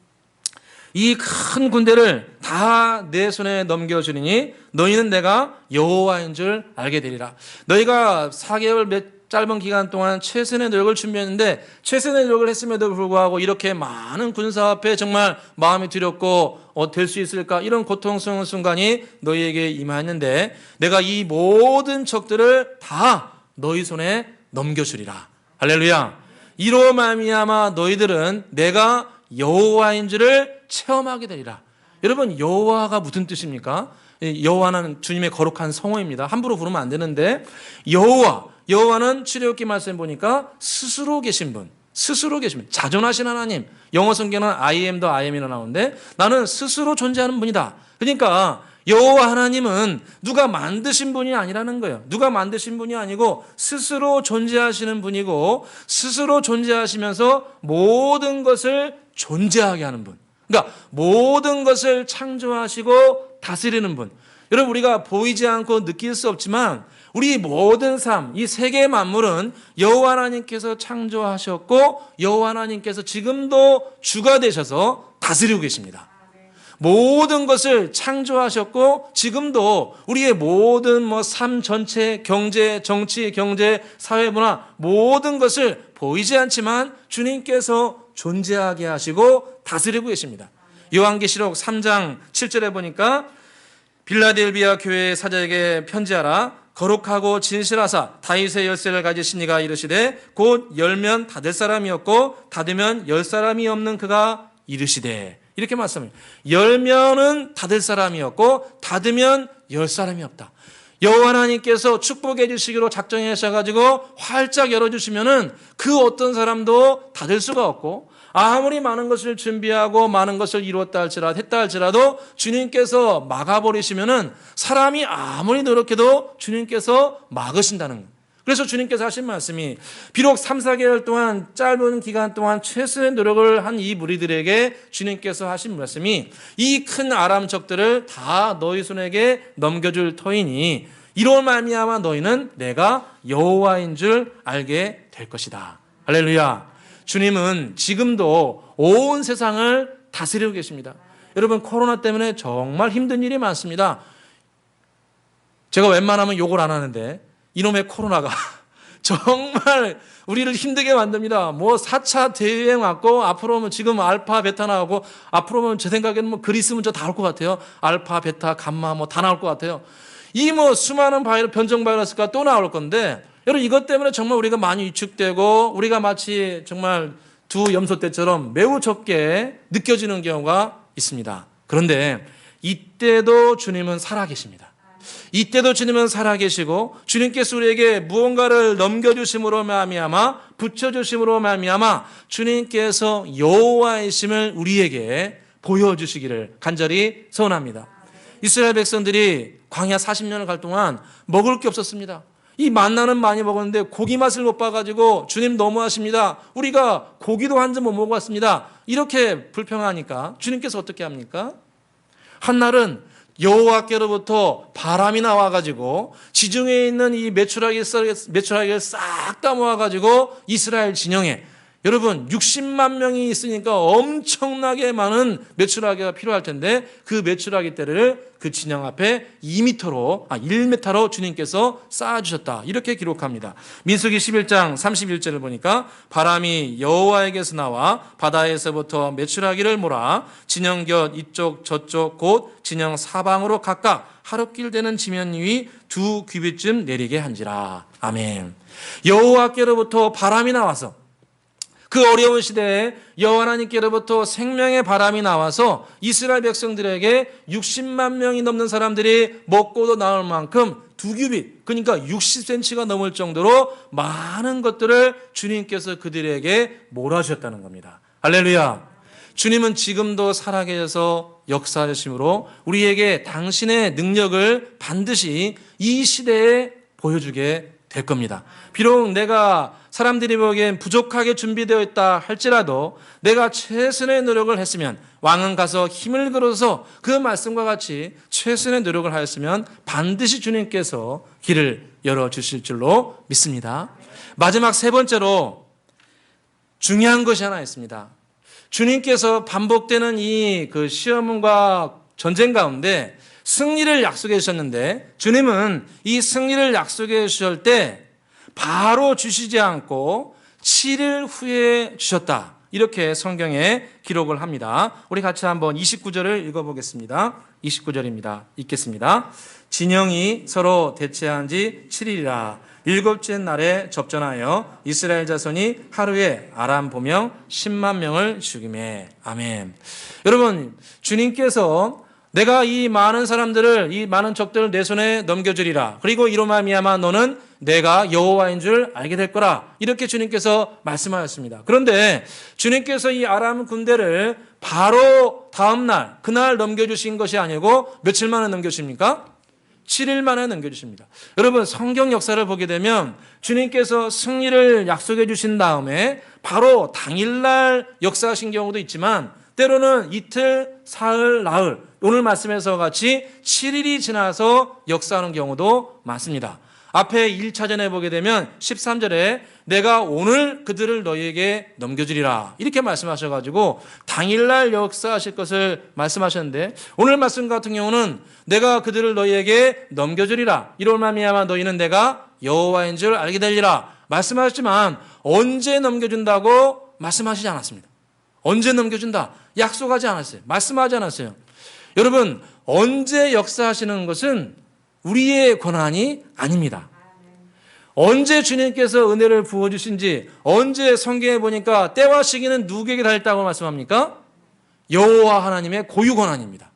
이 큰 군대를 다 내 손에 넘겨주리니 너희는 내가 여호와인 줄 알게 되리라. 너희가 4개월 짧은 기간 동안 최선의 노력을 준비했는데 최선의 노력을 했음에도 불구하고 이렇게 많은 군사 앞에 정말 마음이 두렵고 될 수 있을까 이런 고통스러운 순간이 너희에게 임하였는데 내가 이 모든 적들을 다 너희 손에 넘겨주리라. 할렐루야. 이로 말미암아 너희들은 내가 여호와인 줄을 체험하게 되리라. 여러분 여호와가 무슨 뜻입니까? 여호와는 주님의 거룩한 성호입니다. 함부로 부르면 안 되는데 여호와는 출애굽기 말씀 보니까 스스로 계신 분, 자존하신 하나님. 영어 성경은 I am the I am이라 나오는데 나는 스스로 존재하는 분이다. 그러니까 여호와 하나님은 누가 만드신 분이 아니라는 거예요. 누가 만드신 분이 아니고 스스로 존재하시는 분이고 스스로 존재하시면서 모든 것을 존재하게 하는 분. 그러니까 모든 것을 창조하시고 다스리는 분. 여러분 우리가 보이지 않고 느낄 수 없지만 우리 모든 삶, 이 세계 만물은 여호와 하나님께서 창조하셨고 여호와 하나님께서 지금도 주가 되셔서 다스리고 계십니다. 모든 것을 창조하셨고 지금도 우리의 모든 삶 전체, 경제, 정치, 경제, 사회, 문화 모든 것을 보이지 않지만 주님께서 존재하게 하시고 다스리고 계십니다. 요한계시록 3장 7절에 보니까 빌라델비아 교회의 사자에게 편지하라. 거룩하고 진실하사 다윗의 열쇠를 가지시니가 이르시되 곧 열면 닫을 사람이었고 닫으면 열 사람이 없는 그가 이르시되 이렇게 말씀합니다. 열면은 닫을 사람이었고 닫으면 열 사람이 없다. 여호와 하나님께서 축복해 주시기로 작정하셔가지고 활짝 열어주시면은 그 어떤 사람도 닫을 수가 없고 아무리 많은 것을 준비하고 많은 것을 이루었다 할지라도 주님께서 막아버리시면은 사람이 아무리 노력해도 주님께서 막으신다는 거예요. 그래서 주님께서 하신 말씀이 비록 3, 4개월 동안 짧은 기간 동안 최선의 노력을 한 이 무리들에게 주님께서 하신 말씀이 이 큰 아람 적들을 다 너희 손에게 넘겨줄 터이니 이로 말미암아 너희는 내가 여호와인 줄 알게 될 것이다. 할렐루야. 주님은 지금도 온 세상을 다스리고 계십니다. 여러분 코로나 때문에 정말 힘든 일이 많습니다. 제가 웬만하면 욕을 안 하는데 이놈의 코로나가 정말 우리를 힘들게 만듭니다. 뭐 4차 대유행 왔고 앞으로는 지금 알파 베타 나오고 앞으로는 제 생각에는 뭐 글 있으면 저 다 올 것 같아요. 알파 베타 감마 뭐 다 나올 것 같아요. 이 뭐 수많은 변종 바이러스가 또 나올 건데 여러분 이것 때문에 정말 우리가 많이 위축되고 우리가 마치 정말 두 염소떼처럼 매우 적게 느껴지는 경우가 있습니다. 그런데 이때도 주님은 살아계십니다. 이때도 주님은 살아계시고 주님께서 우리에게 무언가를 넘겨주심으로 말미암아 붙여주심으로 말미암아 주님께서 여호와이심을 우리에게 보여주시기를 간절히 소원합니다. 이스라엘 백성들이 광야 40년을 갈 동안 먹을 게 없었습니다. 이 만나는 많이 먹었는데 고기 맛을 못 봐가지고 주님 너무하십니다. 우리가 고기도 한 점 못 먹었습니다. 이렇게 불평하니까 주님께서 어떻게 합니까? 한날은 여호와께로부터 바람이 나와가지고 지중해에 있는 이 메추라기를 싹 다 모아가지고 이스라엘 진영에 여러분 60만 명이 있으니까 엄청나게 많은 메추라기가 필요할 텐데 그 메추라기 떼를 그 진영 앞에 1m로 주님께서 쌓아주셨다. 이렇게 기록합니다. 민수기 11장 31절을 보니까 바람이 여호와에게서 나와 바다에서부터 메추라기를 몰아 진영 곁 이쪽 저쪽 곧 진영 사방으로 각각 하루길 되는 지면 위 2규빗쯤 내리게 한지라. 아멘. 여호와께로부터 바람이 나와서 그 어려운 시대에 여호와 하나님께로부터 생명의 바람이 나와서 이스라엘 백성들에게 60만 명이 넘는 사람들이 먹고도 나올 만큼 2규빗 그러니까 60cm가 넘을 정도로 많은 것들을 주님께서 그들에게 몰아주셨다는 겁니다. 할렐루야. 주님은 지금도 살아계셔서 역사하심으로 우리에게 당신의 능력을 반드시 이 시대에 보여주게 될 겁니다. 비록 내가 사람들이 보기엔 부족하게 준비되어 있다 할지라도 내가 최선의 노력을 했으면 왕은 가서 힘을 걸어서 그 말씀과 같이 최선의 노력을 하였으면 반드시 주님께서 길을 열어주실 줄로 믿습니다. 마지막 세 번째로 중요한 것이 하나 있습니다. 주님께서 반복되는 이 그 시험과 전쟁 가운데 승리를 약속해 주셨는데 주님은 이 승리를 약속해 주실 때 바로 주시지 않고 7일 후에 주셨다. 이렇게 성경에 기록을 합니다. 우리 같이 한번 29절을 읽어보겠습니다. 29절입니다. 읽겠습니다. 진영이 서로 대치한 지 7일이라 일곱째 날에 접전하여 이스라엘 자손이 하루에 아람 보명 10만 명을 죽이매. 아멘. 여러분 주님께서 내가 이 많은 사람들을 이 많은 적들을 내 손에 넘겨주리라. 그리고 이로 말미암아 너는 내가 여호와인 줄 알게 될 거라. 이렇게 주님께서 말씀하셨습니다. 그런데 주님께서 이 아람 군대를 바로 다음 날 그날 넘겨주신 것이 아니고 며칠 만에 넘겨주십니까? 7일 만에 넘겨주십니다. 여러분 성경 역사를 보게 되면 주님께서 승리를 약속해 주신 다음에 바로 당일날 역사하신 경우도 있지만 때로는 이틀, 사흘, 나흘 오늘 말씀에서 같이 7일이 지나서 역사하는 경우도 많습니다. 앞에 1차전에 보게 되면 13절에 내가 오늘 그들을 너희에게 넘겨주리라 이렇게 말씀하셔가지고 당일날 역사하실 것을 말씀하셨는데 오늘 말씀 같은 경우는 내가 그들을 너희에게 넘겨주리라 이로 말미암아 너희는 내가 여호와인 줄 알게 되리라 말씀하셨지만 언제 넘겨준다고 말씀하시지 않았습니다. 언제 넘겨준다 약속하지 않았어요. 말씀하지 않았어요. 여러분 언제 역사하시는 것은 우리의 권한이 아닙니다. 언제 주님께서 은혜를 부어주신지, 언제 성경에 보니까 때와 시기는 누구에게 달렸다고 말씀합니까? 여호와 하나님의 고유 권한입니다.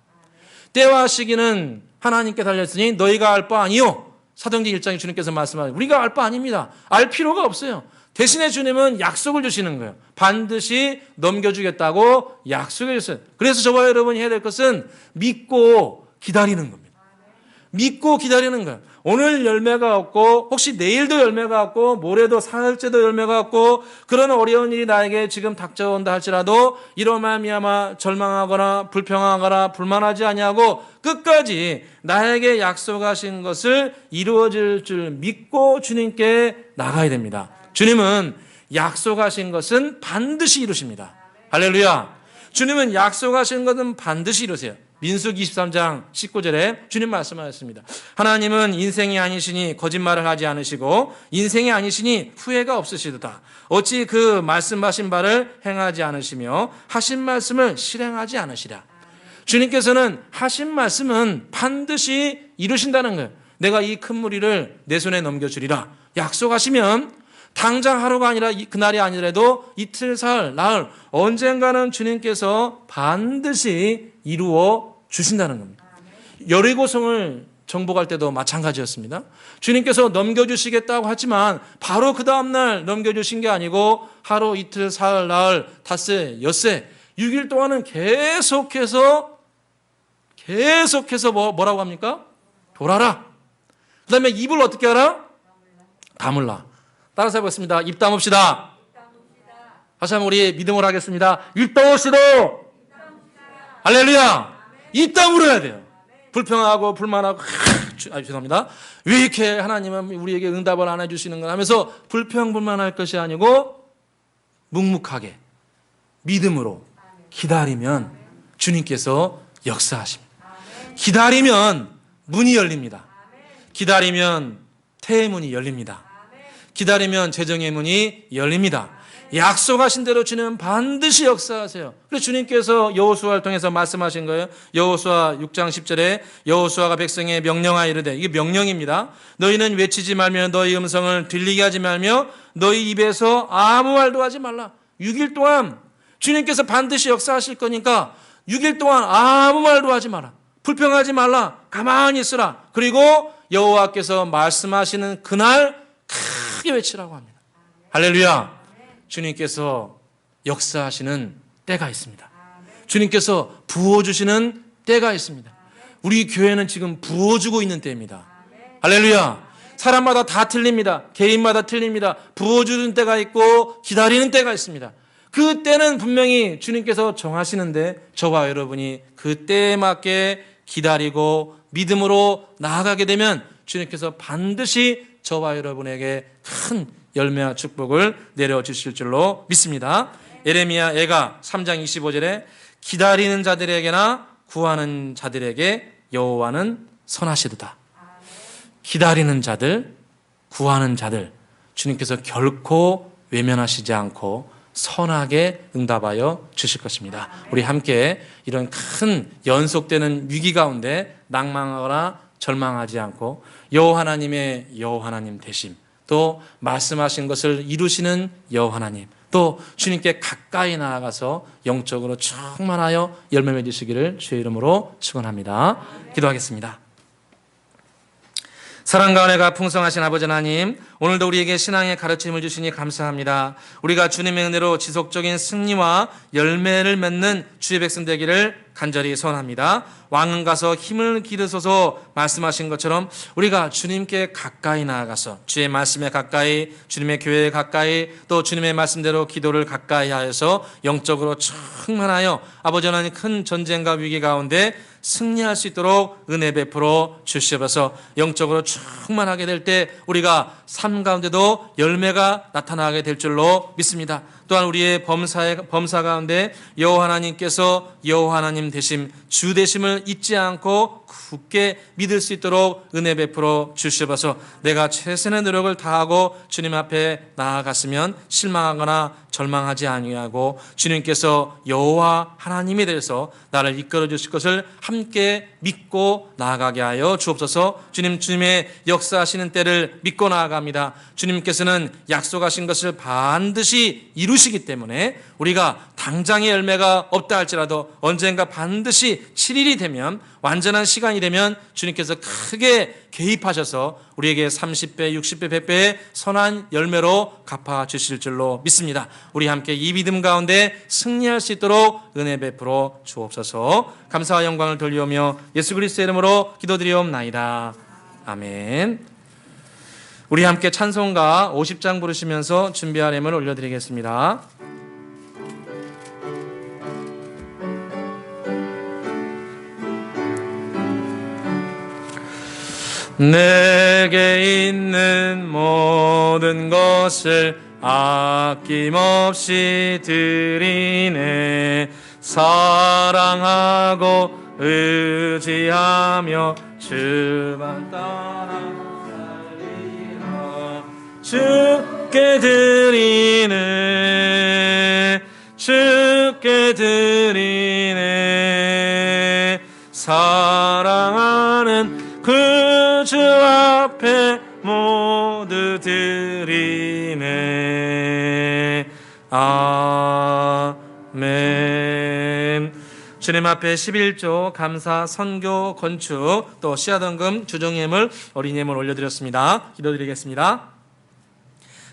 때와 시기는 하나님께 달렸으니 너희가 알 바 아니요. 사도행전 1장에 주님께서 말씀하시고 우리가 알 바 아닙니다. 알 필요가 없어요. 대신에 주님은 약속을 주시는 거예요. 반드시 넘겨주겠다고 약속해 주셨어요. 그래서 저와 여러분이 해야 될 것은 믿고 기다리는 겁니다. 믿고 기다리는 거예요. 오늘 열매가 없고 혹시 내일도 열매가 없고 모레도 사흘째도 열매가 없고 그런 어려운 일이 나에게 지금 닥쳐온다 할지라도 이로 말미암아 절망하거나 불평하거나 불만하지 아니하고 끝까지 나에게 약속하신 것을 이루어질 줄 믿고 주님께 나가야 됩니다. 주님은 약속하신 것은 반드시 이루십니다. 할렐루야. 주님은 약속하신 것은 반드시 이루세요. 민수기 23장 19절에 주님 말씀하셨습니다. 하나님은 인생이 아니시니 거짓말을 하지 않으시고 인생이 아니시니 후회가 없으시도다. 어찌 그 말씀하신 바를 행하지 않으시며 하신 말씀을 실행하지 않으시랴. 주님께서는 하신 말씀은 반드시 이루신다는 거예요. 내가 이 큰 무리를 내 손에 넘겨주리라. 약속하시면 당장 하루가 아니라 그날이 아니라도 이틀, 사흘, 나흘 언젠가는 주님께서 반드시 이루어 주신다는 겁니다. 여리고성을 정복할 때도 마찬가지였습니다. 주님께서 넘겨주시겠다고 하지만 바로 그 다음날 넘겨주신 게 아니고 하루, 이틀, 사흘, 나흘, 닷새, 엿새 6일 동안은 계속해서 뭐라고 합니까? 돌아라. 그 다음에 입을 어떻게 하라? 다물라. 따라서 해보겠습니다. 입 다뭅시다. 다시 한번 우리 믿음으로 하겠습니다. 입 다무시도. 할렐루야. 입 다물어야 돼요. 불평하고 불만하고 죄송합니다. 왜 이렇게 하나님은 우리에게 응답을 안 해주시는 걸 하면서 불평불만할 것이 아니고 묵묵하게 믿음으로 기다리면 주님께서 역사하십니다. 기다리면 문이 열립니다. 기다리면 태의 문이 열립니다. 기다리면 재정의 문이 열립니다. 약속하신 대로 주님은 반드시 역사하세요. 그래서 주님께서 여호수아를 통해서 말씀하신 거예요. 여호수아 6장 10절에 여호수아가 백성에 명령하여 이르되, 이게 명령입니다. 너희는 외치지 말며 너희 음성을 들리게 하지 말며 너희 입에서 아무 말도 하지 말라. 6일 동안 주님께서 반드시 역사하실 거니까 6일 동안 아무 말도 하지 마라. 불평하지 말라. 가만히 있으라. 그리고 여호와께서 말씀하시는 그날 크게 외치라고 합니다. 할렐루야. 주님께서 역사하시는 때가 있습니다. 주님께서 부어주시는 때가 있습니다. 우리 교회는 지금 부어주고 있는 때입니다. 할렐루야. 사람마다 다 틀립니다. 개인마다 틀립니다. 부어주는 때가 있고 기다리는 때가 있습니다. 그 때는 분명히 주님께서 정하시는데 저와 여러분이 그 때에 맞게 기다리고 믿음으로 나아가게 되면 주님께서 반드시 저와 여러분에게 큰 열매와 축복을 내려주실 줄로 믿습니다. 예레미야 애가 3장 25절에 기다리는 자들에게나 구하는 자들에게 여호와는 선하시도다. 기다리는 자들, 구하는 자들 주님께서 결코 외면하시지 않고 선하게 응답하여 주실 것입니다. 우리 함께 이런 큰 연속되는 위기 가운데 낭망하거나 절망하지 않고 여호와 하나님의 여호와 하나님 되심, 또 말씀하신 것을 이루시는 여호와 하나님, 또 주님께 가까이 나아가서 영적으로 충만하여 열매 맺으시기를 주의 이름으로 축원합니다. 기도하겠습니다. 사랑과 은혜가 풍성하신 아버지 하나님, 오늘도 우리에게 신앙의 가르침을 주시니 감사합니다. 우리가 주님의 은혜로 지속적인 승리와 열매를 맺는 주의 백성 되기를 간절히 소원합니다. 왕은 가서 힘을 기르소서 말씀하신 것처럼 우리가 주님께 가까이 나아가서 주의 말씀에 가까이, 주님의 교회에 가까이, 또 주님의 말씀대로 기도를 가까이 하여서 영적으로 충만하여 아버지 하나님 큰 전쟁과 위기 가운데 승리할 수 있도록 은혜 베풀어 주시옵소서. 영적으로 충만하게 될 때 우리가 삶 가운데도 열매가 나타나게 될 줄로 믿습니다. 또한 우리의 범사 가운데 여호와 하나님께서 여호와 하나님 주님 대심 주 대심을 잊지 않고 굳게 믿을 수 있도록 은혜 베풀어 주시옵소서. 내가 최선의 노력을 다하고 주님 앞에 나아갔으면 실망하거나 절망하지 아니하고 주님께서 여호와 하나님에 대해서 나를 이끌어 주실 것을 함께 믿고 나아가게 하여 주옵소서. 주님의 역사하시는 때를 믿고 나아갑니다. 주님께서는 약속하신 것을 반드시 이루시기 때문에 우리가 당장의 열매가 없다 할지라도 언젠가 반드시 7일이 되면, 완전한 시간이 되면 주님께서 크게 개입하셔서 우리에게 30배, 60배, 100배의 선한 열매로 갚아주실 줄로 믿습니다. 우리 함께 이 믿음 가운데 승리할 수 있도록 은혜 베풀어 주옵소서. 감사와 영광을 돌리오며 예수 그리스도의 이름으로 기도드리옵나이다. 아멘. 우리 함께 찬송가 50장 부르시면서 준비할 예물 올려드리겠습니다. 내게 있는 모든 것을 아낌없이 드리네. 사랑하고 의지하며 주만 따라 살리라. 주께 드리네. 주께 드리네. 사랑하는 그 주 앞에 모두 드리네. 아멘. 주님 앞에 11조 감사, 선교, 건축, 또 씨앗원금, 주정예물, 어린예물 올려드렸습니다. 기도드리겠습니다.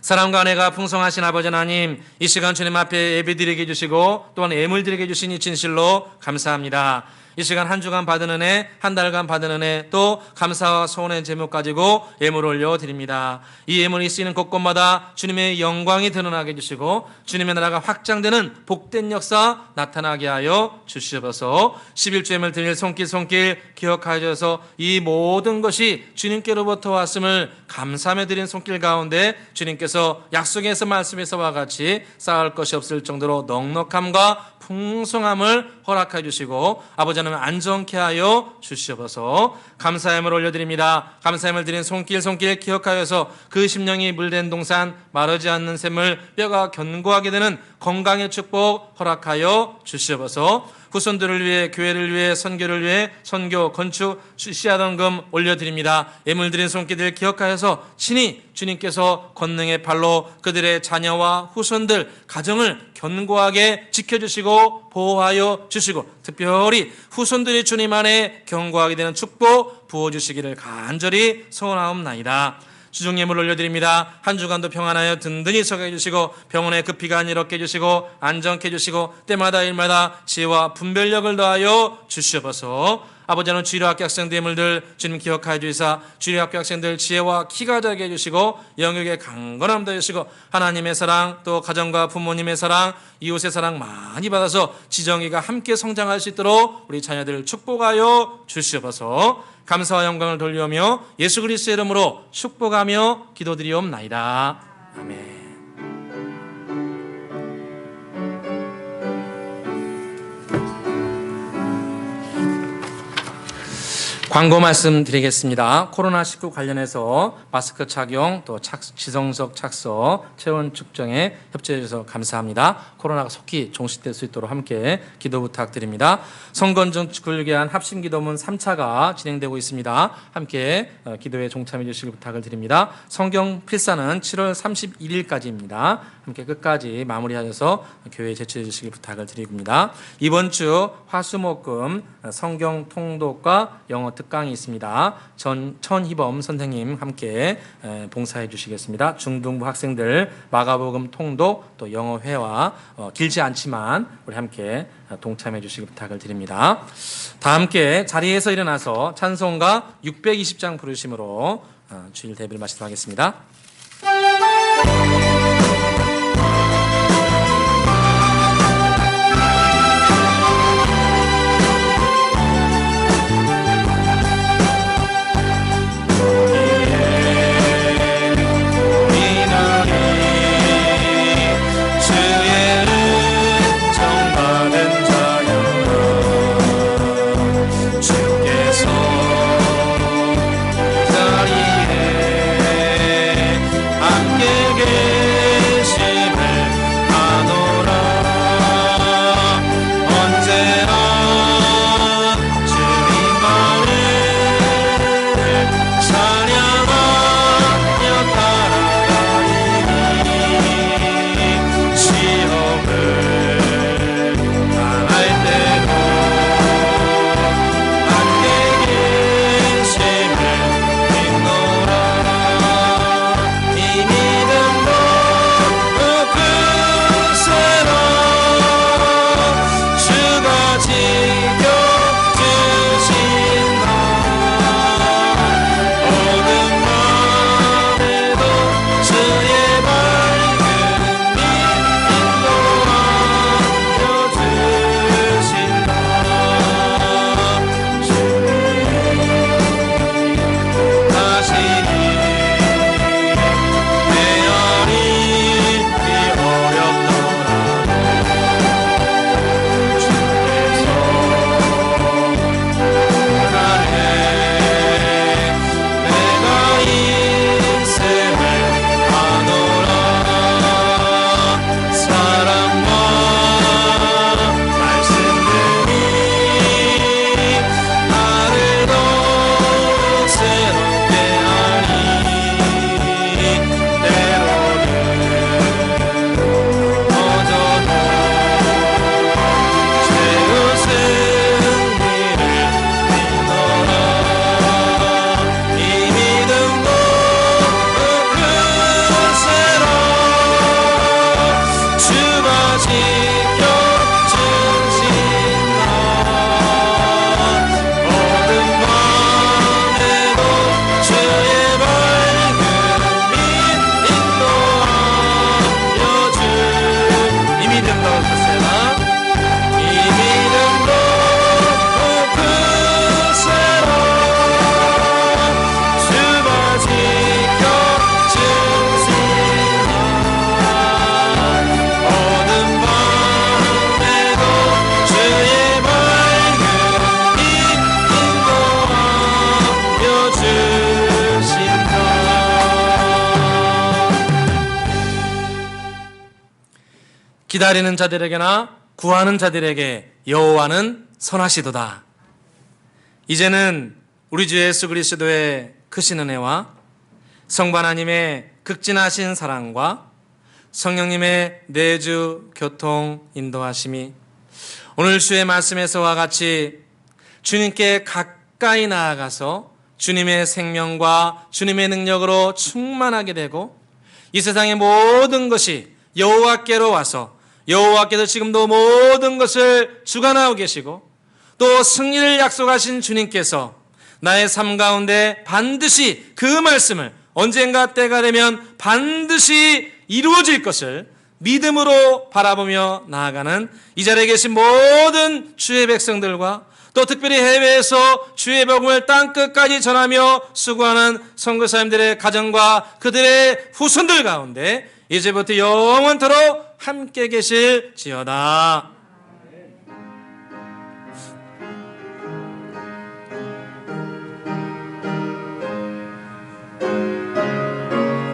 사랑과 은혜가 풍성하신 아버지 하나님, 이 시간 주님 앞에 예배드리게 해주시고 또한 예물드리게 해주시니 진실로 감사합니다. 이 시간 한 주간 받은 은혜, 한 달간 받은 은혜, 또 감사와 소원의 제목 가지고 예물을 올려드립니다. 이 예물이 쓰이는 곳곳마다 주님의 영광이 드러나게 해주시고 주님의 나라가 확장되는 복된 역사 나타나게 하여 주시옵소서. 11조 예물 드릴 손길 기억하여 주셔서 이 모든 것이 주님께로부터 왔음을 감사하며 드린 손길 가운데 주님께서 약속에서 말씀에서와 같이 쌓을 것이 없을 정도로 넉넉함과 풍성함을 허락해 주시고 아버지 하나님 안정케 하여 주시옵소서. 감사함을 올려드립니다. 감사함을 드린 손길 기억하여서 그 심령이 물된 동산, 마르지 않는 샘을 뼈가 견고하게 되는 건강의 축복 허락하여 주시옵소서. 후손들을 위해, 교회를 위해, 선교를 위해 선교, 건축, 씨앗원금 올려드립니다. 예물 드린 손길들 기억하여서 친히 주님께서 권능의 팔로 그들의 자녀와 후손들, 가정을 견고하게 지켜주시고 보호하여 주시고 특별히 후손들이 주님 안에 견고하게 되는 축복 부어주시기를 간절히 소원하옵나이다. 주중예물 올려드립니다. 한 주간도 평안하여 든든히 서게 해주시고 병원에 급히가 안 이렇게 해주시고 안정케 해주시고 때마다 일마다 지혜와 분별력을 더하여 주시옵소서. 아버지 하나님 주일학교 학생들 예물들 주님 기억하여 주시사 주일학교 학생들 지혜와 키가 자게 해주시고 영역에 강건함 더해주시고 하나님의 사랑 또 가정과 부모님의 사랑 이웃의 사랑 많이 받아서 지정이가 함께 성장할 수 있도록 우리 자녀들을 축복하여 주시옵소서. 감사와 영광을 돌리오며 예수 그리스도의 이름으로 축복하며 기도드리옵나이다. 아멘. 광고 말씀드리겠습니다. 코로나19 관련해서 마스크 착용, 또 지정석 착서, 체온 측정에 협조해 주셔서 감사합니다. 코로나가 속히 종식될 수 있도록 함께 기도 부탁드립니다. 성건정축을 위한 합심기도문 3차가 진행되고 있습니다. 함께 기도에 종참해 주시길 부탁을 드립니다. 성경 필사는 7월 31일까지입니다. 함께 끝까지 마무리하셔서 교회에 제출해 주시길 부탁을 드립니다. 이번 주 화수목금 성경 통독과 영어 특강이 있습니다. 천희범 선생님 함께 봉사해 주시겠습니다. 중등부 학생들 마가복음 통독 또 영어 회화 길지 않지만 우리 함께 동참해 주시길 부탁을 드립니다. 다 함께 자리에서 일어나서 찬송가 620장 부르심으로 주일 대비를 마치도록 하겠습니다. 주의 은총 받은 자여 기다리는 자들에게나 구하는 자들에게 여호와는 선하시도다. 이제는 우리 주 예수 그리스도의 크신 은혜와 성부 하나님의 극진하신 사랑과 성령님의 내주 교통 인도하심이 오늘 주의 말씀에서와 같이 주님께 가까이 나아가서 주님의 생명과 주님의 능력으로 충만하게 되고 이 세상의 모든 것이 여호와께로 와서 여호와께서 지금도 모든 것을 주관하고 계시고 또 승리를 약속하신 주님께서 나의 삶 가운데 반드시 그 말씀을 언젠가 때가 되면 반드시 이루어질 것을 믿음으로 바라보며 나아가는 이 자리에 계신 모든 주의 백성들과 또 특별히 해외에서 주의 복음을 땅끝까지 전하며 수고하는 선교사님들의 가정과 그들의 후손들 가운데 이제부터 영원토록 함께 계실지어다.